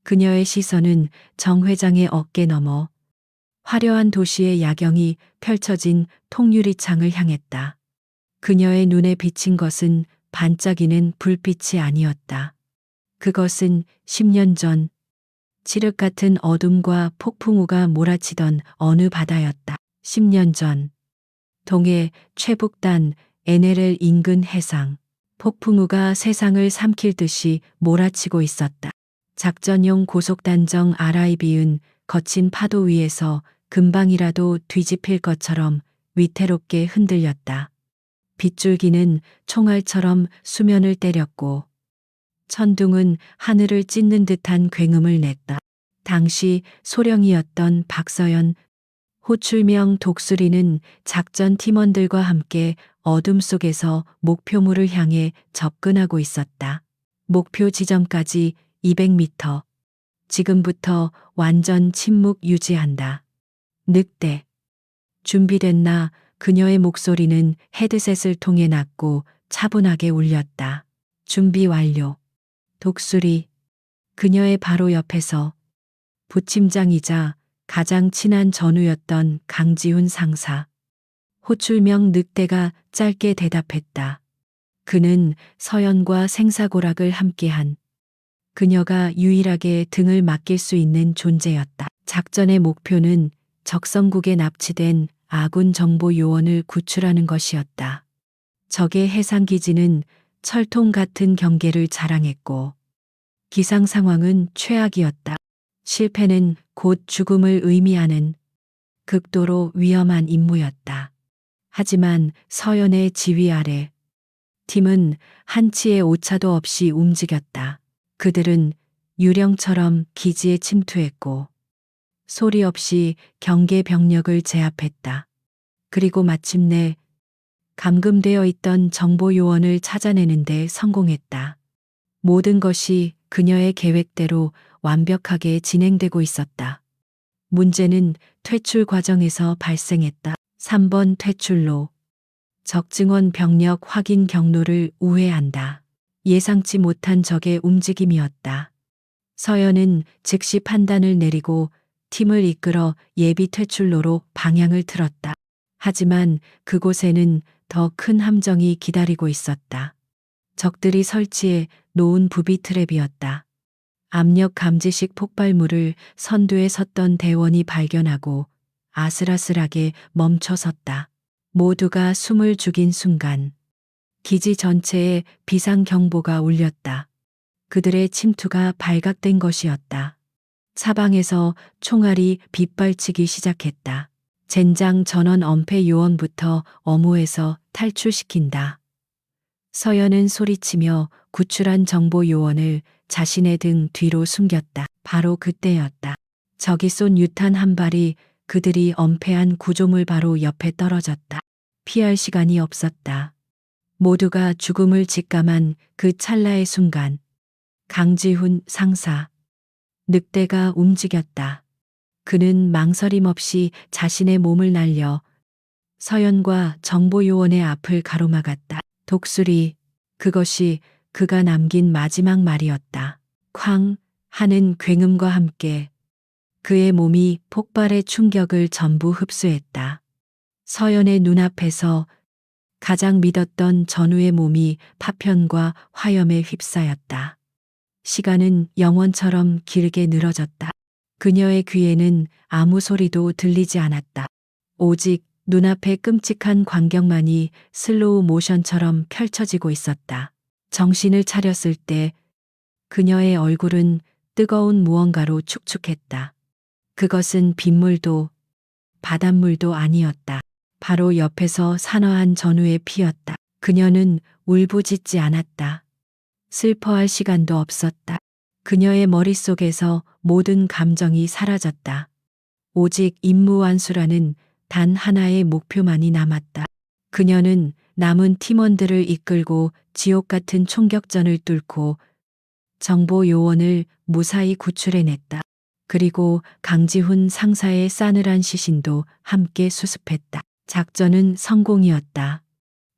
그녀의 시선은 정 회장의 어깨 너머 화려한 도시의 야경이 펼쳐진 통유리창을 향했다. 그녀의 눈에 비친 것은 반짝이는 불빛이 아니었다. 그것은 10년 전 칠흑 같은 어둠과 폭풍우가 몰아치던 어느 바다였다. 10년 전 동해 최북단 NLL 인근 해상. 폭풍우가 세상을 삼킬 듯이 몰아치고 있었다. 작전용 고속단정 RIB은 거친 파도 위에서 금방이라도 뒤집힐 것처럼 위태롭게 흔들렸다. 빗줄기는 총알처럼 수면을 때렸고 천둥은 하늘을 찢는 듯한 굉음을 냈다. 당시 소령이었던 박서연 호출명 독수리는 작전 팀원들과 함께 어둠 속에서 목표물을 향해 접근하고 있었다. 목표 지점까지 200m. 지금부터 완전 침묵 유지한다. 늑대. 준비됐나? 그녀의 목소리는 헤드셋을 통해 낮고 차분하게 울렸다. 준비 완료. 독수리. 그녀의 바로 옆에서 부팀장이자 가장 친한 전우였던 강지훈 상사. 호출명 늑대가 짧게 대답했다. 그는 서연과 생사고락을 함께한 그녀가 유일하게 등을 맡길 수 있는 존재였다. 작전의 목표는 적성국에 납치된 아군 정보 요원을 구출하는 것이었다. 적의 해상기지는 철통 같은 경계를 자랑했고 기상 상황은 최악이었다. 실패는 곧 죽음을 의미하는 극도로 위험한 임무였다. 하지만 서연의 지휘 아래 팀은 한치의 오차도 없이 움직였다. 그들은 유령처럼 기지에 침투했고 소리 없이 경계 병력을 제압했다. 그리고 마침내 감금되어 있던 정보 요원을 찾아내는 데 성공했다. 모든 것이 그녀의 계획대로 완벽하게 진행되고 있었다. 문제는 퇴출 과정에서 발생했다. 3번 퇴출로. 적증원 병력 확인 경로를 우회한다. 예상치 못한 적의 움직임이었다. 서연은 즉시 판단을 내리고 팀을 이끌어 예비 퇴출로로 방향을 틀었다. 하지만 그곳에는 더 큰 함정이 기다리고 있었다. 적들이 설치해 놓은 부비 트랩이었다. 압력 감지식 폭발물을 선두에 섰던 대원이 발견하고 아슬아슬하게 멈춰 섰다. 모두가 숨을 죽인 순간 기지 전체에 비상경보가 울렸다. 그들의 침투가 발각된 것이었다. 사방에서 총알이 빗발치기 시작했다. 젠장 전원 엄폐 요원부터 어무에서 탈출시킨다. 서연은 소리치며 구출한 정보 요원을 자신의 등 뒤로 숨겼다. 바로 그때였다. 적이 쏜 유탄 한 발이 그들이 엄폐한 구조물 바로 옆에 떨어졌다. 피할 시간이 없었다. 모두가 죽음을 직감한 그 찰나의 순간 강지훈 상사 늑대가 움직였다. 그는 망설임 없이 자신의 몸을 날려 서연과 정보요원의 앞을 가로막았다. 독수리, 그것이 그가 남긴 마지막 말이었다. 쾅 하는 굉음과 함께 그의 몸이 폭발의 충격을 전부 흡수했다. 서연의 눈앞에서 가장 믿었던 전우의 몸이 파편과 화염에 휩싸였다. 시간은 영원처럼 길게 늘어졌다. 그녀의 귀에는 아무 소리도 들리지 않았다. 오직 눈앞의 끔찍한 광경만이 슬로우 모션처럼 펼쳐지고 있었다. 정신을 차렸을 때 그녀의 얼굴은 뜨거운 무언가로 축축했다. 그것은 빗물도 바닷물도 아니었다. 바로 옆에서 산화한 전우의 피였다. 그녀는 울부짖지 않았다. 슬퍼할 시간도 없었다. 그녀의 머릿속에서 모든 감정이 사라졌다. 오직 임무 완수라는 단 하나의 목표만이 남았다. 그녀는 남은 팀원들을 이끌고 지옥 같은 총격전을 뚫고 정보 요원을 무사히 구출해냈다. 그리고 강지훈 상사의 싸늘한 시신도 함께 수습했다. 작전은 성공이었다.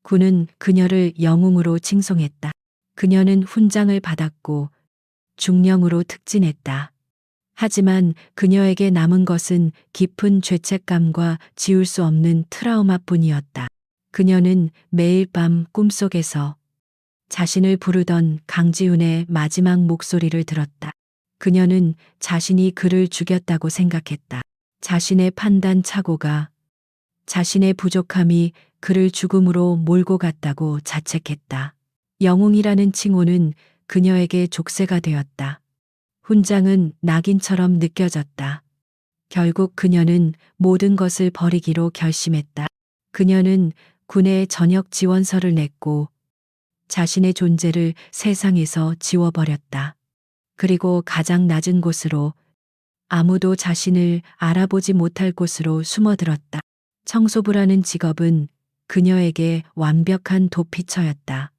군은 그녀를 영웅으로 칭송했다. 그녀는 훈장을 받았고 중령으로 특진했다. 하지만 그녀에게 남은 것은 깊은 죄책감과 지울 수 없는 트라우마뿐이었다. 그녀는 매일 밤 꿈속에서 자신을 부르던 강지훈의 마지막 목소리를 들었다. 그녀는 자신이 그를 죽였다고 생각했다. 자신의 판단 착오가, 자신의 부족함이 그를 죽음으로 몰고 갔다고 자책했다. 영웅이라는 칭호는 그녀에게 족쇄가 되었다. 훈장은 낙인처럼 느껴졌다. 결국 그녀는 모든 것을 버리기로 결심했다. 그녀는 군에 전역 지원서를 냈고 자신의 존재를 세상에서 지워버렸다. 그리고 가장 낮은 곳으로, 아무도 자신을 알아보지 못할 곳으로 숨어들었다. 청소부라는 직업은 그녀에게 완벽한 도피처였다.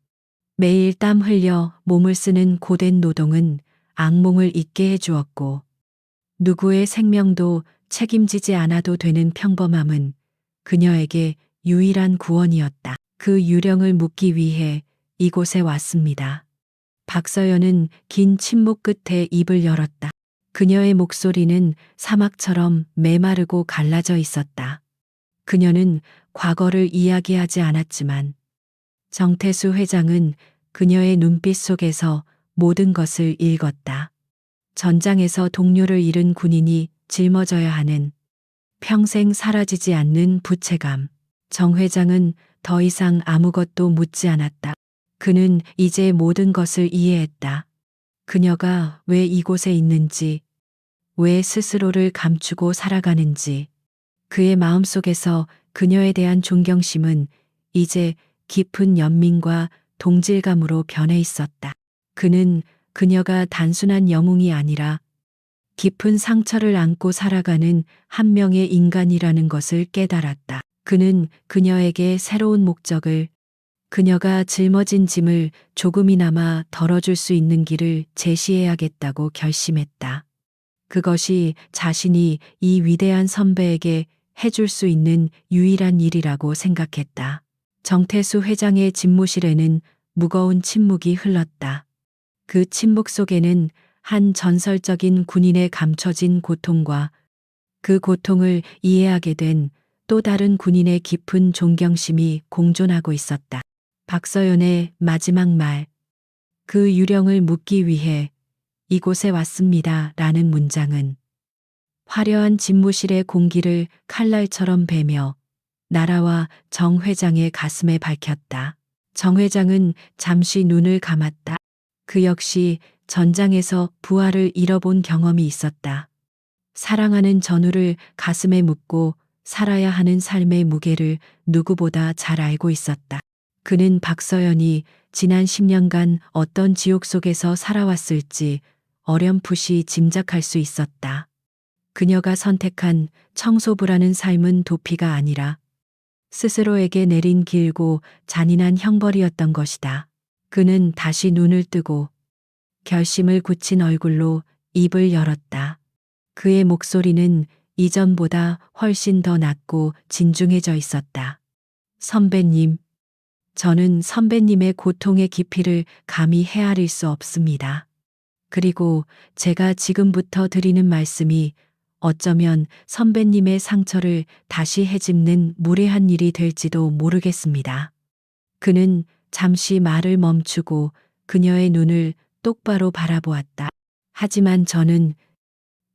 매일 땀 흘려 몸을 쓰는 고된 노동은 악몽을 잊게 해주었고, 누구의 생명도 책임지지 않아도 되는 평범함은 그녀에게 유일한 구원이었다. 그 유령을 묻기 위해 이곳에 왔습니다. 박서연은 긴 침묵 끝에 입을 열었다. 그녀의 목소리는 사막처럼 메마르고 갈라져 있었다. 그녀는 과거를 이야기하지 않았지만 정태수 회장은 그녀의 눈빛 속에서 모든 것을 읽었다. 전장에서 동료를 잃은 군인이 짊어져야 하는 평생 사라지지 않는 부채감. 정 회장은 더 이상 아무것도 묻지 않았다. 그는 이제 모든 것을 이해했다. 그녀가 왜 이곳에 있는지, 왜 스스로를 감추고 살아가는지. 그의 마음속에서 그녀에 대한 존경심은 이제 깊은 연민과 동질감으로 변해 있었다. 그는 그녀가 단순한 영웅이 아니라 깊은 상처를 안고 살아가는 한 명의 인간이라는 것을 깨달았다. 그는 그녀에게 새로운 목적을, 그녀가 짊어진 짐을 조금이나마 덜어줄 수 있는 길을 제시해야겠다고 결심했다. 그것이 자신이 이 위대한 선배에게 해줄 수 있는 유일한 일이라고 생각했다. 정태수 회장의 집무실에는 무거운 침묵이 흘렀다. 그 침묵 속에는 한 전설적인 군인의 감춰진 고통과 그 고통을 이해하게 된 또 다른 군인의 깊은 존경심이 공존하고 있었다. 박서연의 마지막 말, 그 유령을 묻기 위해 이곳에 왔습니다. 라는 문장은 화려한 집무실의 공기를 칼날처럼 베며 나라와 정 회장의 가슴에 밝혔다. 정 회장은 잠시 눈을 감았다. 그 역시 전장에서 부하를 잃어본 경험이 있었다. 사랑하는 전우를 가슴에 묻고 살아야 하는 삶의 무게를 누구보다 잘 알고 있었다. 그는 박서연이 지난 10년간 어떤 지옥 속에서 살아왔을지 어렴풋이 짐작할 수 있었다. 그녀가 선택한 청소부라는 삶은 도피가 아니라 스스로에게 내린 길고 잔인한 형벌이었던 것이다. 그는 다시 눈을 뜨고 결심을 굳힌 얼굴로 입을 열었다. 그의 목소리는 이전보다 훨씬 더 낮고 진중해져 있었다. 선배님, 저는 선배님의 고통의 깊이를 감히 헤아릴 수 없습니다. 그리고 제가 지금부터 드리는 말씀이 어쩌면 선배님의 상처를 다시 헤집는 무례한 일이 될지도 모르겠습니다. 그는 잠시 말을 멈추고 그녀의 눈을 똑바로 바라보았다. 하지만 저는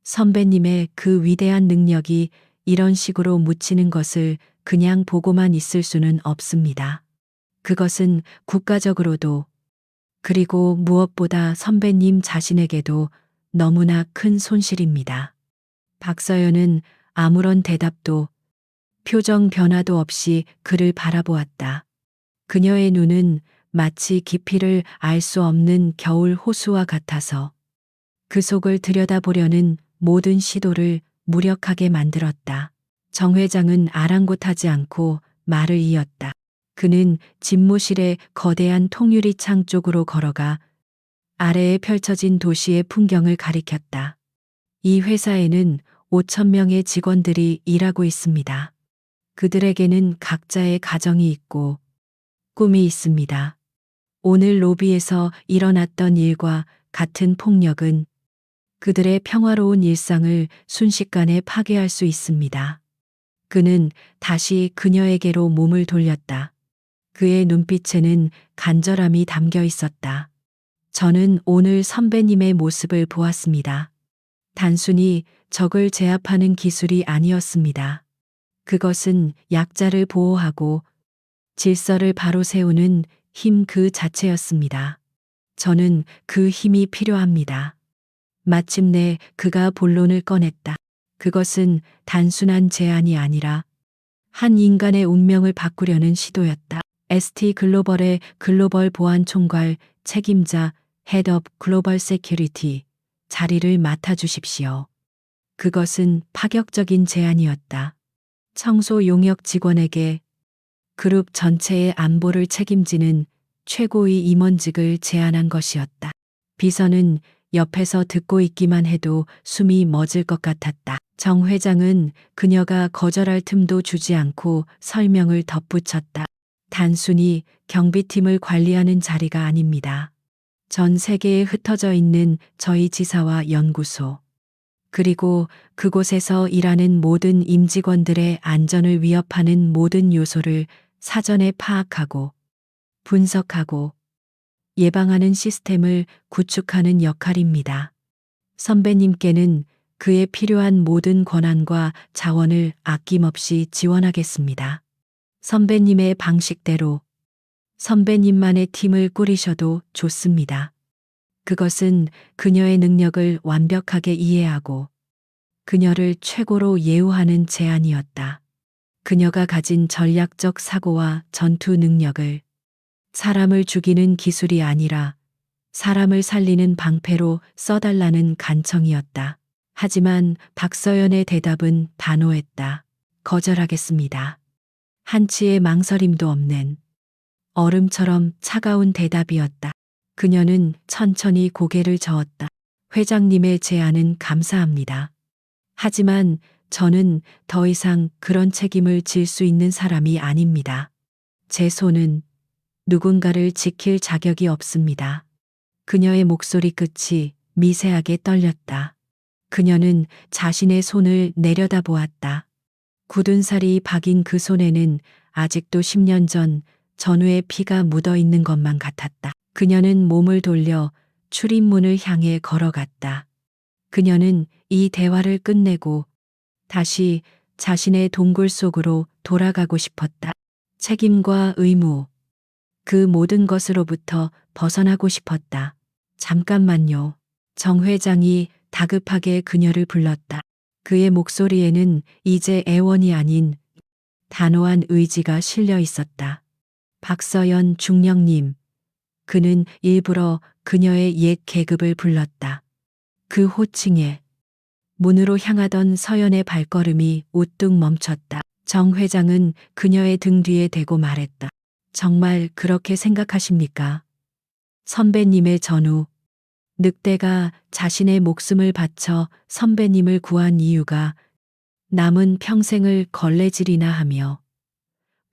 선배님의 그 위대한 능력이 이런 식으로 묻히는 것을 그냥 보고만 있을 수는 없습니다. 그것은 국가적으로도 그리고 무엇보다 선배님 자신에게도 너무나 큰 손실입니다. 박서연은 아무런 대답도 표정 변화도 없이 그를 바라보았다. 그녀의 눈은 마치 깊이를 알 수 없는 겨울 호수와 같아서 그 속을 들여다보려는 모든 시도를 무력하게 만들었다. 정 회장은 아랑곳하지 않고 말을 이었다. 그는 집무실의 거대한 통유리 창 쪽으로 걸어가 아래에 펼쳐진 도시의 풍경을 가리켰다. 이 회사에는 5천 명의 직원들이 일하고 있습니다. 그들에게는 각자의 가정이 있고 꿈이 있습니다. 오늘 로비에서 일어났던 일과 같은 폭력은 그들의 평화로운 일상을 순식간에 파괴할 수 있습니다. 그는 다시 그녀에게로 몸을 돌렸다. 그의 눈빛에는 간절함이 담겨 있었다. 저는 오늘 선배님의 모습을 보았습니다. 단순히 적을 제압하는 기술이 아니었습니다. 그것은 약자를 보호하고 질서를 바로 세우는 힘 그 자체였습니다. 저는 그 힘이 필요합니다. 마침내 그가 본론을 꺼냈다. 그것은 단순한 제안이 아니라 한 인간의 운명을 바꾸려는 시도였다. ST 글로벌의 글로벌 보안 총괄 책임자 Head of Global Security 자리를 맡아주십시오. 그것은 파격적인 제안이었다. 청소 용역 직원에게 그룹 전체의 안보를 책임지는 최고의 임원직을 제안한 것이었다. 비서는 옆에서 듣고 있기만 해도 숨이 멎을 것 같았다. 정 회장은 그녀가 거절할 틈도 주지 않고 설명을 덧붙였다. 단순히 경비팀을 관리하는 자리가 아닙니다. 전 세계에 흩어져 있는 저희 지사와 연구소, 그리고 그곳에서 일하는 모든 임직원들의 안전을 위협하는 모든 요소를 사전에 파악하고 분석하고 예방하는 시스템을 구축하는 역할입니다. 선배님께는 그에 필요한 모든 권한과 자원을 아낌없이 지원하겠습니다. 선배님의 방식대로 선배님만의 팀을 꾸리셔도 좋습니다. 그것은 그녀의 능력을 완벽하게 이해하고 그녀를 최고로 예우하는 제안이었다. 그녀가 가진 전략적 사고와 전투 능력을 사람을 죽이는 기술이 아니라 사람을 살리는 방패로 써달라는 간청이었다. 하지만 박서연의 대답은 단호했다. 거절하겠습니다. 한치의 망설임도 없는 얼음처럼 차가운 대답이었다. 그녀는 천천히 고개를 저었다. 회장님의 제안은 감사합니다. 하지만 저는 더 이상 그런 책임을 질 수 있는 사람이 아닙니다. 제 손은 누군가를 지킬 자격이 없습니다. 그녀의 목소리 끝이 미세하게 떨렸다. 그녀는 자신의 손을 내려다보았다. 굳은 살이 박인 그 손에는 아직도 10년 전 전우의 피가 묻어 있는 것만 같았다. 그녀는 몸을 돌려 출입문을 향해 걸어갔다. 그녀는 이 대화를 끝내고 다시 자신의 동굴 속으로 돌아가고 싶었다. 책임과 의무, 그 모든 것으로부터 벗어나고 싶었다. 잠깐만요. 정 회장이 다급하게 그녀를 불렀다. 그의 목소리에는 이제 애원이 아닌 단호한 의지가 실려 있었다. 박서연 중령님. 그는 일부러 그녀의 옛 계급을 불렀다. 그 호칭에 문으로 향하던 서연의 발걸음이 우뚝 멈췄다. 정 회장은 그녀의 등 뒤에 대고 말했다. 정말 그렇게 생각하십니까? 선배님의 전후, 늑대가 자신의 목숨을 바쳐 선배님을 구한 이유가 남은 평생을 걸레질이나 하며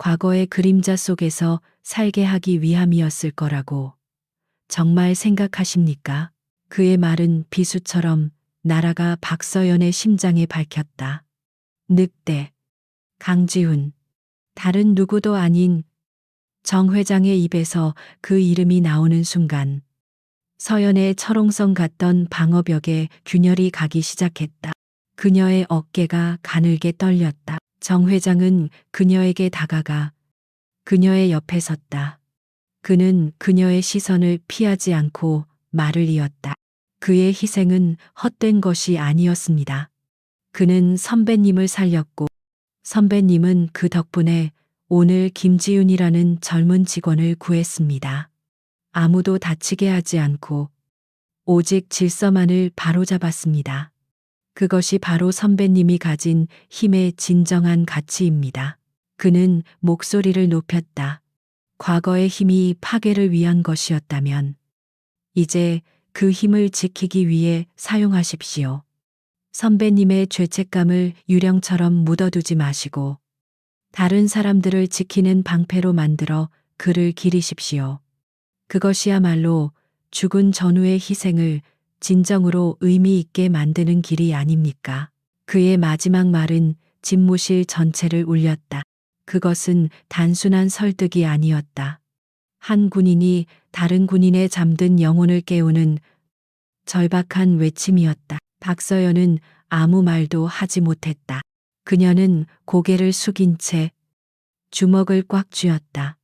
과거의 그림자 속에서 살게 하기 위함이었을 거라고 정말 생각하십니까? 그의 말은 비수처럼 날아가 박서연의 심장에 밝혔다. 늑대, 강지훈, 다른 누구도 아닌 정 회장의 입에서 그 이름이 나오는 순간 서연의 철옹성 같던 방어벽에 균열이 가기 시작했다. 그녀의 어깨가 가늘게 떨렸다. 정 회장은 그녀에게 다가가 그녀의 옆에 섰다. 그는 그녀의 시선을 피하지 않고 말을 이었다. 그의 희생은 헛된 것이 아니었습니다. 그는 선배님을 살렸고 선배님은 그 덕분에 오늘 김지윤이라는 젊은 직원을 구했습니다. 아무도 다치게 하지 않고 오직 질서만을 바로잡았습니다. 그것이 바로 선배님이 가진 힘의 진정한 가치입니다. 그는 목소리를 높였다. 과거의 힘이 파괴를 위한 것이었다면 이제 그 힘을 지키기 위해 사용하십시오. 선배님의 죄책감을 유령처럼 묻어두지 마시고 다른 사람들을 지키는 방패로 만들어 그를 기리십시오. 그것이야말로 죽은 전후의 희생을 진정으로 의미 있게 만드는 길이 아닙니까? 그의 마지막 말은 집무실 전체를 울렸다. 그것은 단순한 설득이 아니었다. 한 군인이 다른 군인의 잠든 영혼을 깨우는 절박한 외침이었다. 박서연은 아무 말도 하지 못했다. 그녀는 고개를 숙인 채 주먹을 꽉 쥐었다.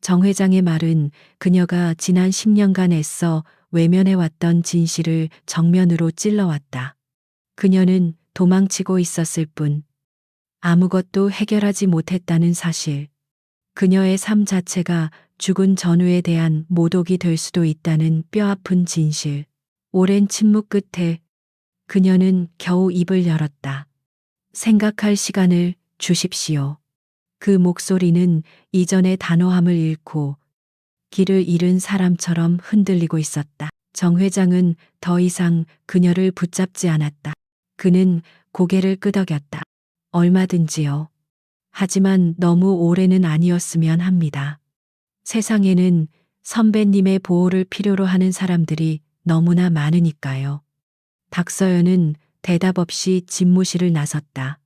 정 회장의 말은 그녀가 지난 10년간 애써 외면해왔던 진실을 정면으로 찔러왔다. 그녀는 도망치고 있었을 뿐 아무것도 해결하지 못했다는 사실. 그녀의 삶 자체가 죽은 전우에 대한 모독이 될 수도 있다는 뼈아픈 진실. 오랜 침묵 끝에 그녀는 겨우 입을 열었다. 생각할 시간을 주십시오. 그 목소리는 이전의 단호함을 잃고 길을 잃은 사람처럼 흔들리고 있었다. 정 회장은 더 이상 그녀를 붙잡지 않았다. 그는 고개를 끄덕였다. 얼마든지요. 하지만 너무 오래는 아니었으면 합니다. 세상에는 선배님의 보호를 필요로 하는 사람들이 너무나 많으니까요. 박서연은 대답 없이 집무실을 나섰다.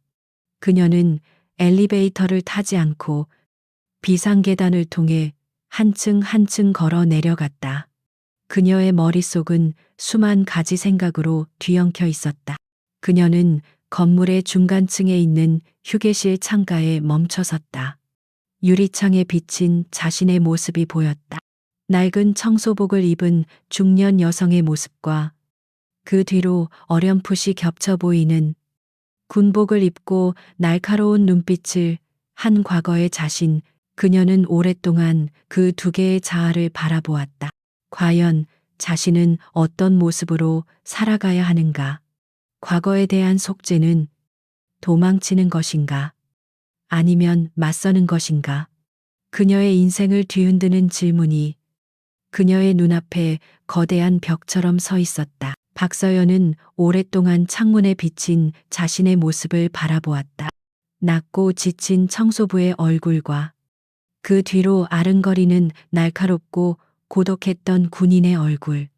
그녀는 엘리베이터를 타지 않고 비상계단을 통해 한층 한층 걸어 내려갔다. 그녀의 머릿속은 수만 가지 생각으로 뒤엉켜 있었다. 그녀는 건물의 중간층에 있는 휴게실 창가에 멈춰 섰다. 유리창에 비친 자신의 모습이 보였다. 낡은 청소복을 입은 중년 여성의 모습과 그 뒤로 어렴풋이 겹쳐 보이는 군복을 입고 날카로운 눈빛을 한 과거의 자신. 그녀는 오랫동안 그 두 개의 자아를 바라보았다. 과연 자신은 어떤 모습으로 살아가야 하는가? 과거에 대한 속죄는 도망치는 것인가? 아니면 맞서는 것인가? 그녀의 인생을 뒤흔드는 질문이 그녀의 눈앞에 거대한 벽처럼 서 있었다. 박서연은 오랫동안 창문에 비친 자신의 모습을 바라보았다. 낮고 지친 청소부의 얼굴과 그 뒤로 아른거리는 날카롭고 고독했던 군인의 얼굴.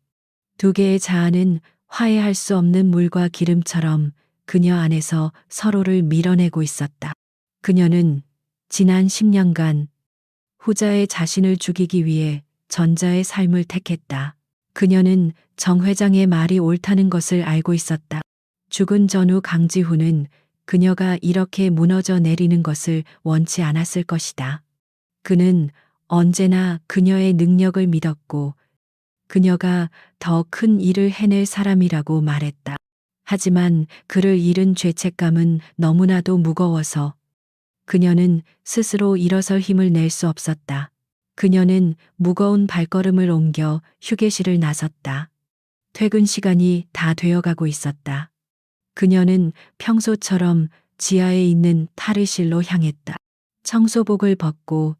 두 개의 자아는 화해할 수 없는 물과 기름처럼 그녀 안에서 서로를 밀어내고 있었다. 그녀는 지난 10년간 후자의 자신을 죽이기 위해 전자의 삶을 택했다. 그녀는 정 회장의 말이 옳다는 것을 알고 있었다. 죽은 전후 강지훈은 그녀가 이렇게 무너져 내리는 것을 원치 않았을 것이다. 그는 언제나 그녀의 능력을 믿었고 그녀가 더 큰 일을 해낼 사람이라고 말했다. 하지만 그를 잃은 죄책감은 너무나도 무거워서 그녀는 스스로 일어설 힘을 낼 수 없었다. 그녀는 무거운 발걸음을 옮겨 휴게실을 나섰다. 퇴근 시간이 다 되어가고 있었다. 그녀는 평소처럼 지하에 있는 탈의실로 향했다. 청소복을 벗고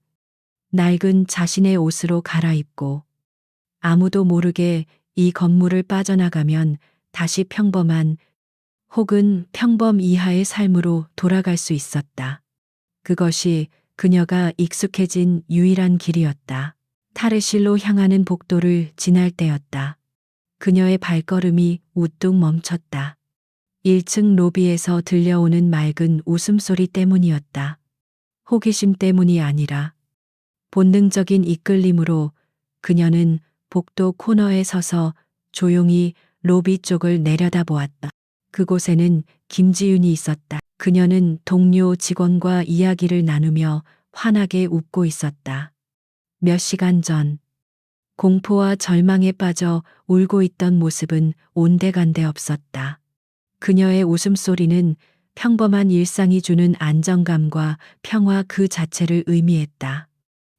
낡은 자신의 옷으로 갈아입고 아무도 모르게 이 건물을 빠져나가면 다시 평범한 혹은 평범 이하의 삶으로 돌아갈 수 있었다. 그것이 그녀가 익숙해진 유일한 길이었다. 탈의실로 향하는 복도를 지날 때였다. 그녀의 발걸음이 우뚝 멈췄다. 1층 로비에서 들려오는 맑은 웃음소리 때문이었다. 호기심 때문이 아니라 본능적인 이끌림으로 그녀는 복도 코너에 서서 조용히 로비 쪽을 내려다보았다. 그곳에는 김지윤이 있었다. 그녀는 동료 직원과 이야기를 나누며 환하게 웃고 있었다. 몇 시간 전 공포와 절망에 빠져 울고 있던 모습은 온데간데 없었다. 그녀의 웃음소리는 평범한 일상이 주는 안정감과 평화 그 자체를 의미했다.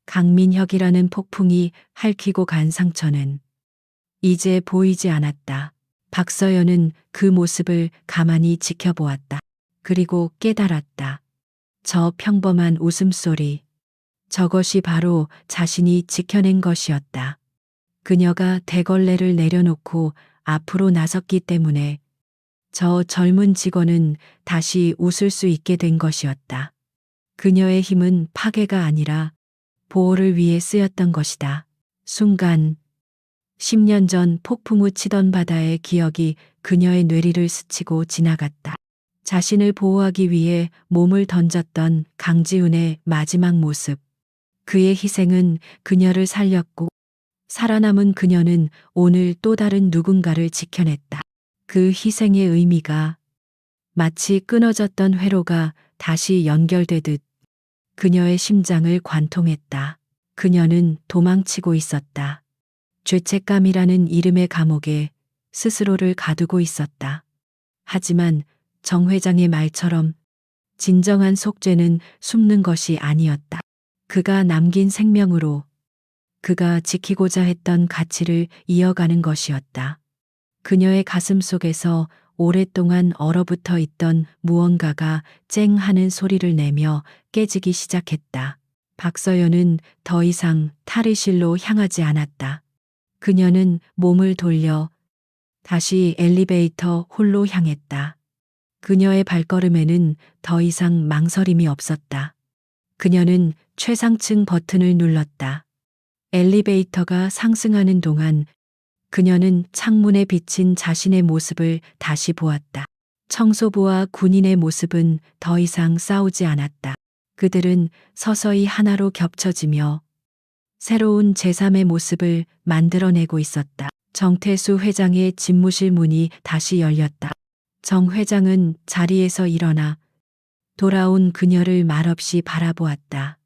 강민혁이라는 폭풍이 핥히고 간 상처는 이제 보이지 않았다. 박서연은 그 모습을 가만히 지켜보았다. 그리고 깨달았다. 저 평범한 웃음소리. 저것이 바로 자신이 지켜낸 것이었다. 그녀가 대걸레를 내려놓고 앞으로 나섰기 때문에 저 젊은 직원은 다시 웃을 수 있게 된 것이었다. 그녀의 힘은 파괴가 아니라 보호를 위해 쓰였던 것이다. 순간 10년 전 폭풍우 치던 바다의 기억이 그녀의 뇌리를 스치고 지나갔다. 자신을 보호하기 위해 몸을 던졌던 강지훈의 마지막 모습. 그의 희생은 그녀를 살렸고 살아남은 그녀는 오늘 또 다른 누군가를 지켜냈다. 그 희생의 의미가 마치 끊어졌던 회로가 다시 연결되듯 그녀의 심장을 관통했다. 그녀는 도망치고 있었다. 죄책감이라는 이름의 감옥에 스스로를 가두고 있었다. 하지만 정 회장의 말처럼 진정한 속죄는 숨는 것이 아니었다. 그가 남긴 생명으로 그가 지키고자 했던 가치를 이어가는 것이었다. 그녀의 가슴 속에서 오랫동안 얼어붙어 있던 무언가가 쨍 하는 소리를 내며 깨지기 시작했다. 박서연은 더 이상 탈의실로 향하지 않았다. 그녀는 몸을 돌려 다시 엘리베이터 홀로 향했다. 그녀의 발걸음에는 더 이상 망설임이 없었다. 그녀는 최상층 버튼을 눌렀다. 엘리베이터가 상승하는 동안 그녀는 창문에 비친 자신의 모습을 다시 보았다. 청소부와 군인의 모습은 더 이상 싸우지 않았다. 그들은 서서히 하나로 겹쳐지며 새로운 제3의 모습을 만들어내고 있었다. 정태수 회장의 집무실 문이 다시 열렸다. 정 회장은 자리에서 일어나 돌아온 그녀를 말없이 바라보았다.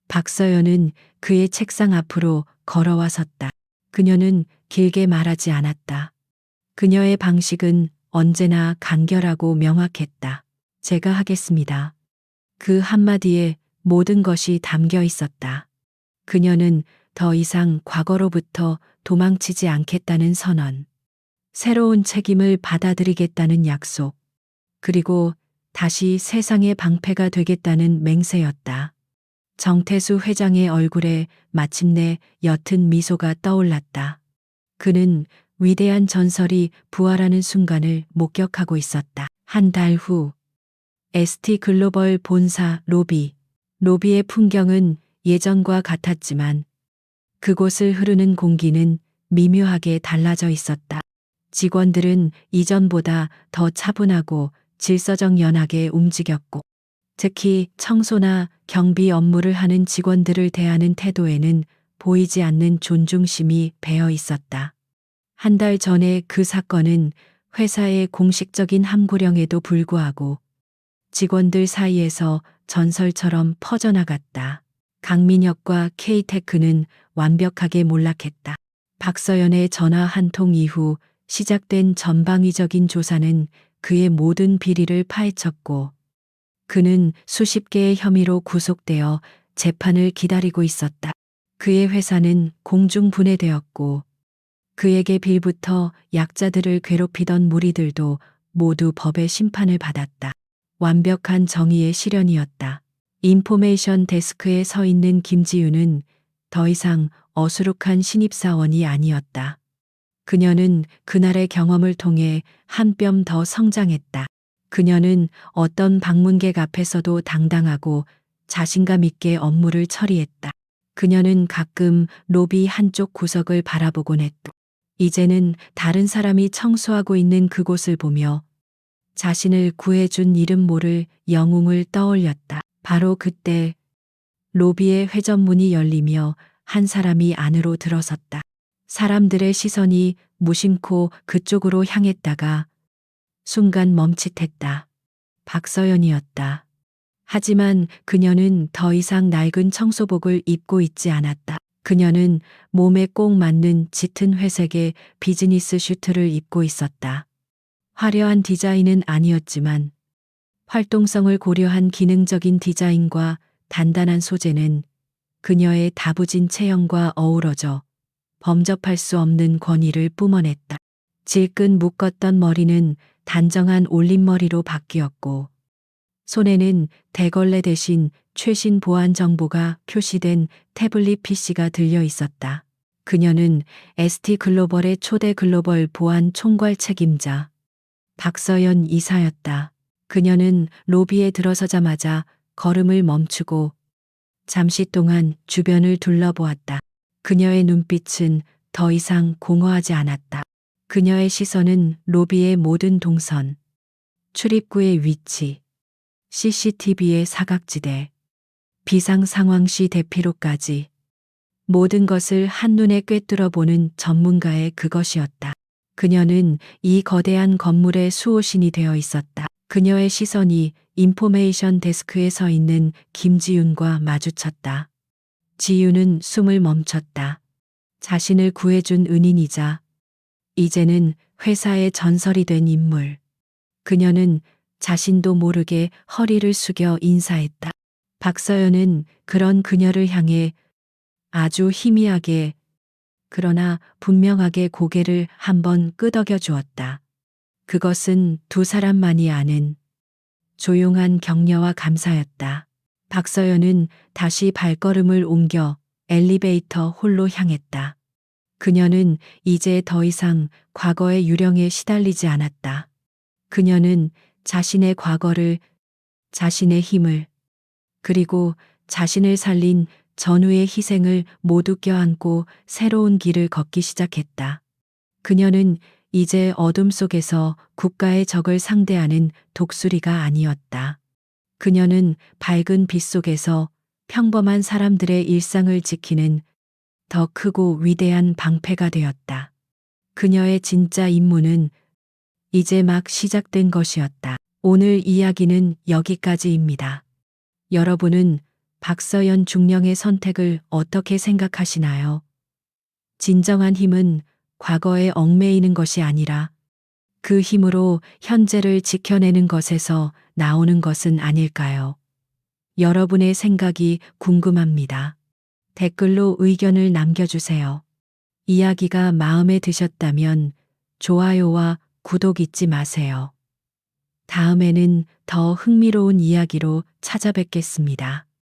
박서연은 그의 책상 앞으로 걸어와 섰다. 그녀는 길게 말하지 않았다. 그녀의 방식은 언제나 간결하고 명확했다. 제가 하겠습니다. 그 한마디에 모든 것이 담겨 있었다. 그녀는 더 이상 과거로부터 도망치지 않겠다는 선언, 새로운 책임을 받아들이겠다는 약속, 그리고 다시 세상의 방패가 되겠다는 맹세였다. 정태수 회장의 얼굴에 마침내 옅은 미소가 떠올랐다. 그는 위대한 전설이 부활하는 순간을 목격하고 있었다. 한 달 후, ST 글로벌 본사 로비의 풍경은 예전과 같았지만 그곳을 흐르는 공기는 미묘하게 달라져 있었다. 직원들은 이전보다 더 차분하고 질서정 연하게 움직였고 특히 청소나 경비 업무를 하는 직원들을 대하는 태도에는 보이지 않는 존중심이 배어 있었다. 한 달 전에 그 사건은 회사의 공식적인 함구령에도 불구하고 직원들 사이에서 전설처럼 퍼져나갔다. 강민혁과 K테크는 완벽하게 몰락했다. 박서연의 전화 한 통 이후 시작된 전방위적인 조사는 그의 모든 비리를 파헤쳤고 그는 수십 개의 혐의로 구속되어 재판을 기다리고 있었다. 그의 회사는 공중분해되었고 그에게 빌부터 약자들을 괴롭히던 무리들도 모두 법의 심판을 받았다. 완벽한 정의의 실현이었다. 인포메이션 데스크에 서 있는 김지윤은 더 이상 어수룩한 신입사원이 아니었다. 그녀는 그날의 경험을 통해 한 뼘 더 성장했다. 그녀는 어떤 방문객 앞에서도 당당하고 자신감 있게 업무를 처리했다. 그녀는 가끔 로비 한쪽 구석을 바라보곤 했다. 이제는 다른 사람이 청소하고 있는 그곳을 보며 자신을 구해준 이름 모를 영웅을 떠올렸다. 바로 그때 로비의 회전문이 열리며 한 사람이 안으로 들어섰다. 사람들의 시선이 무심코 그쪽으로 향했다가 순간 멈칫했다. 박서연이었다. 하지만 그녀는 더 이상 낡은 청소복을 입고 있지 않았다. 그녀는 몸에 꼭 맞는 짙은 회색의 비즈니스 슈트를 입고 있었다. 화려한 디자인은 아니었지만 활동성을 고려한 기능적인 디자인과 단단한 소재는 그녀의 다부진 체형과 어우러져 범접할 수 없는 권위를 뿜어냈다. 질끈 묶었던 머리는 단정한 올림머리로 바뀌었고 손에는 대걸레 대신 최신 보안 정보가 표시된 태블릿 PC가 들려 있었다. 그녀는 ST 글로벌의 초대 글로벌 보안 총괄 책임자 박서연 이사였다. 그녀는 로비에 들어서자마자 걸음을 멈추고 잠시 동안 주변을 둘러보았다. 그녀의 눈빛은 더 이상 공허하지 않았다. 그녀의 시선은 로비의 모든 동선, 출입구의 위치, CCTV의 사각지대, 비상 상황 시 대피로까지 모든 것을 한눈에 꿰뚫어 보는 전문가의 그것이었다. 그녀는 이 거대한 건물의 수호신이 되어 있었다. 그녀의 시선이 인포메이션 데스크에 서 있는 김지윤과 마주쳤다. 지윤은 숨을 멈췄다. 자신을 구해준 은인이자 이제는 회사의 전설이 된 인물. 그녀는 자신도 모르게 허리를 숙여 인사했다. 박서연은 그런 그녀를 향해 아주 희미하게 그러나 분명하게 고개를 한번 끄덕여 주었다. 그것은 두 사람만이 아는 조용한 격려와 감사였다. 박서연은 다시 발걸음을 옮겨 엘리베이터 홀로 향했다. 그녀는 이제 더 이상 과거의 유령에 시달리지 않았다. 그녀는 자신의 과거를, 자신의 힘을, 그리고 자신을 살린 전우의 희생을 모두 껴안고 새로운 길을 걷기 시작했다. 그녀는 이제 어둠 속에서 국가의 적을 상대하는 독수리가 아니었다. 그녀는 밝은 빛 속에서 평범한 사람들의 일상을 지키는 더 크고 위대한 방패가 되었다. 그녀의 진짜 임무는 이제 막 시작된 것이었다. 오늘 이야기는 여기까지입니다. 여러분은 박서연 중령의 선택을 어떻게 생각하시나요? 진정한 힘은 과거에 얽매이는 것이 아니라 그 힘으로 현재를 지켜내는 것에서 나오는 것은 아닐까요? 여러분의 생각이 궁금합니다. 댓글로 의견을 남겨주세요. 이야기가 마음에 드셨다면 좋아요와 구독 잊지 마세요. 다음에는 더 흥미로운 이야기로 찾아뵙겠습니다.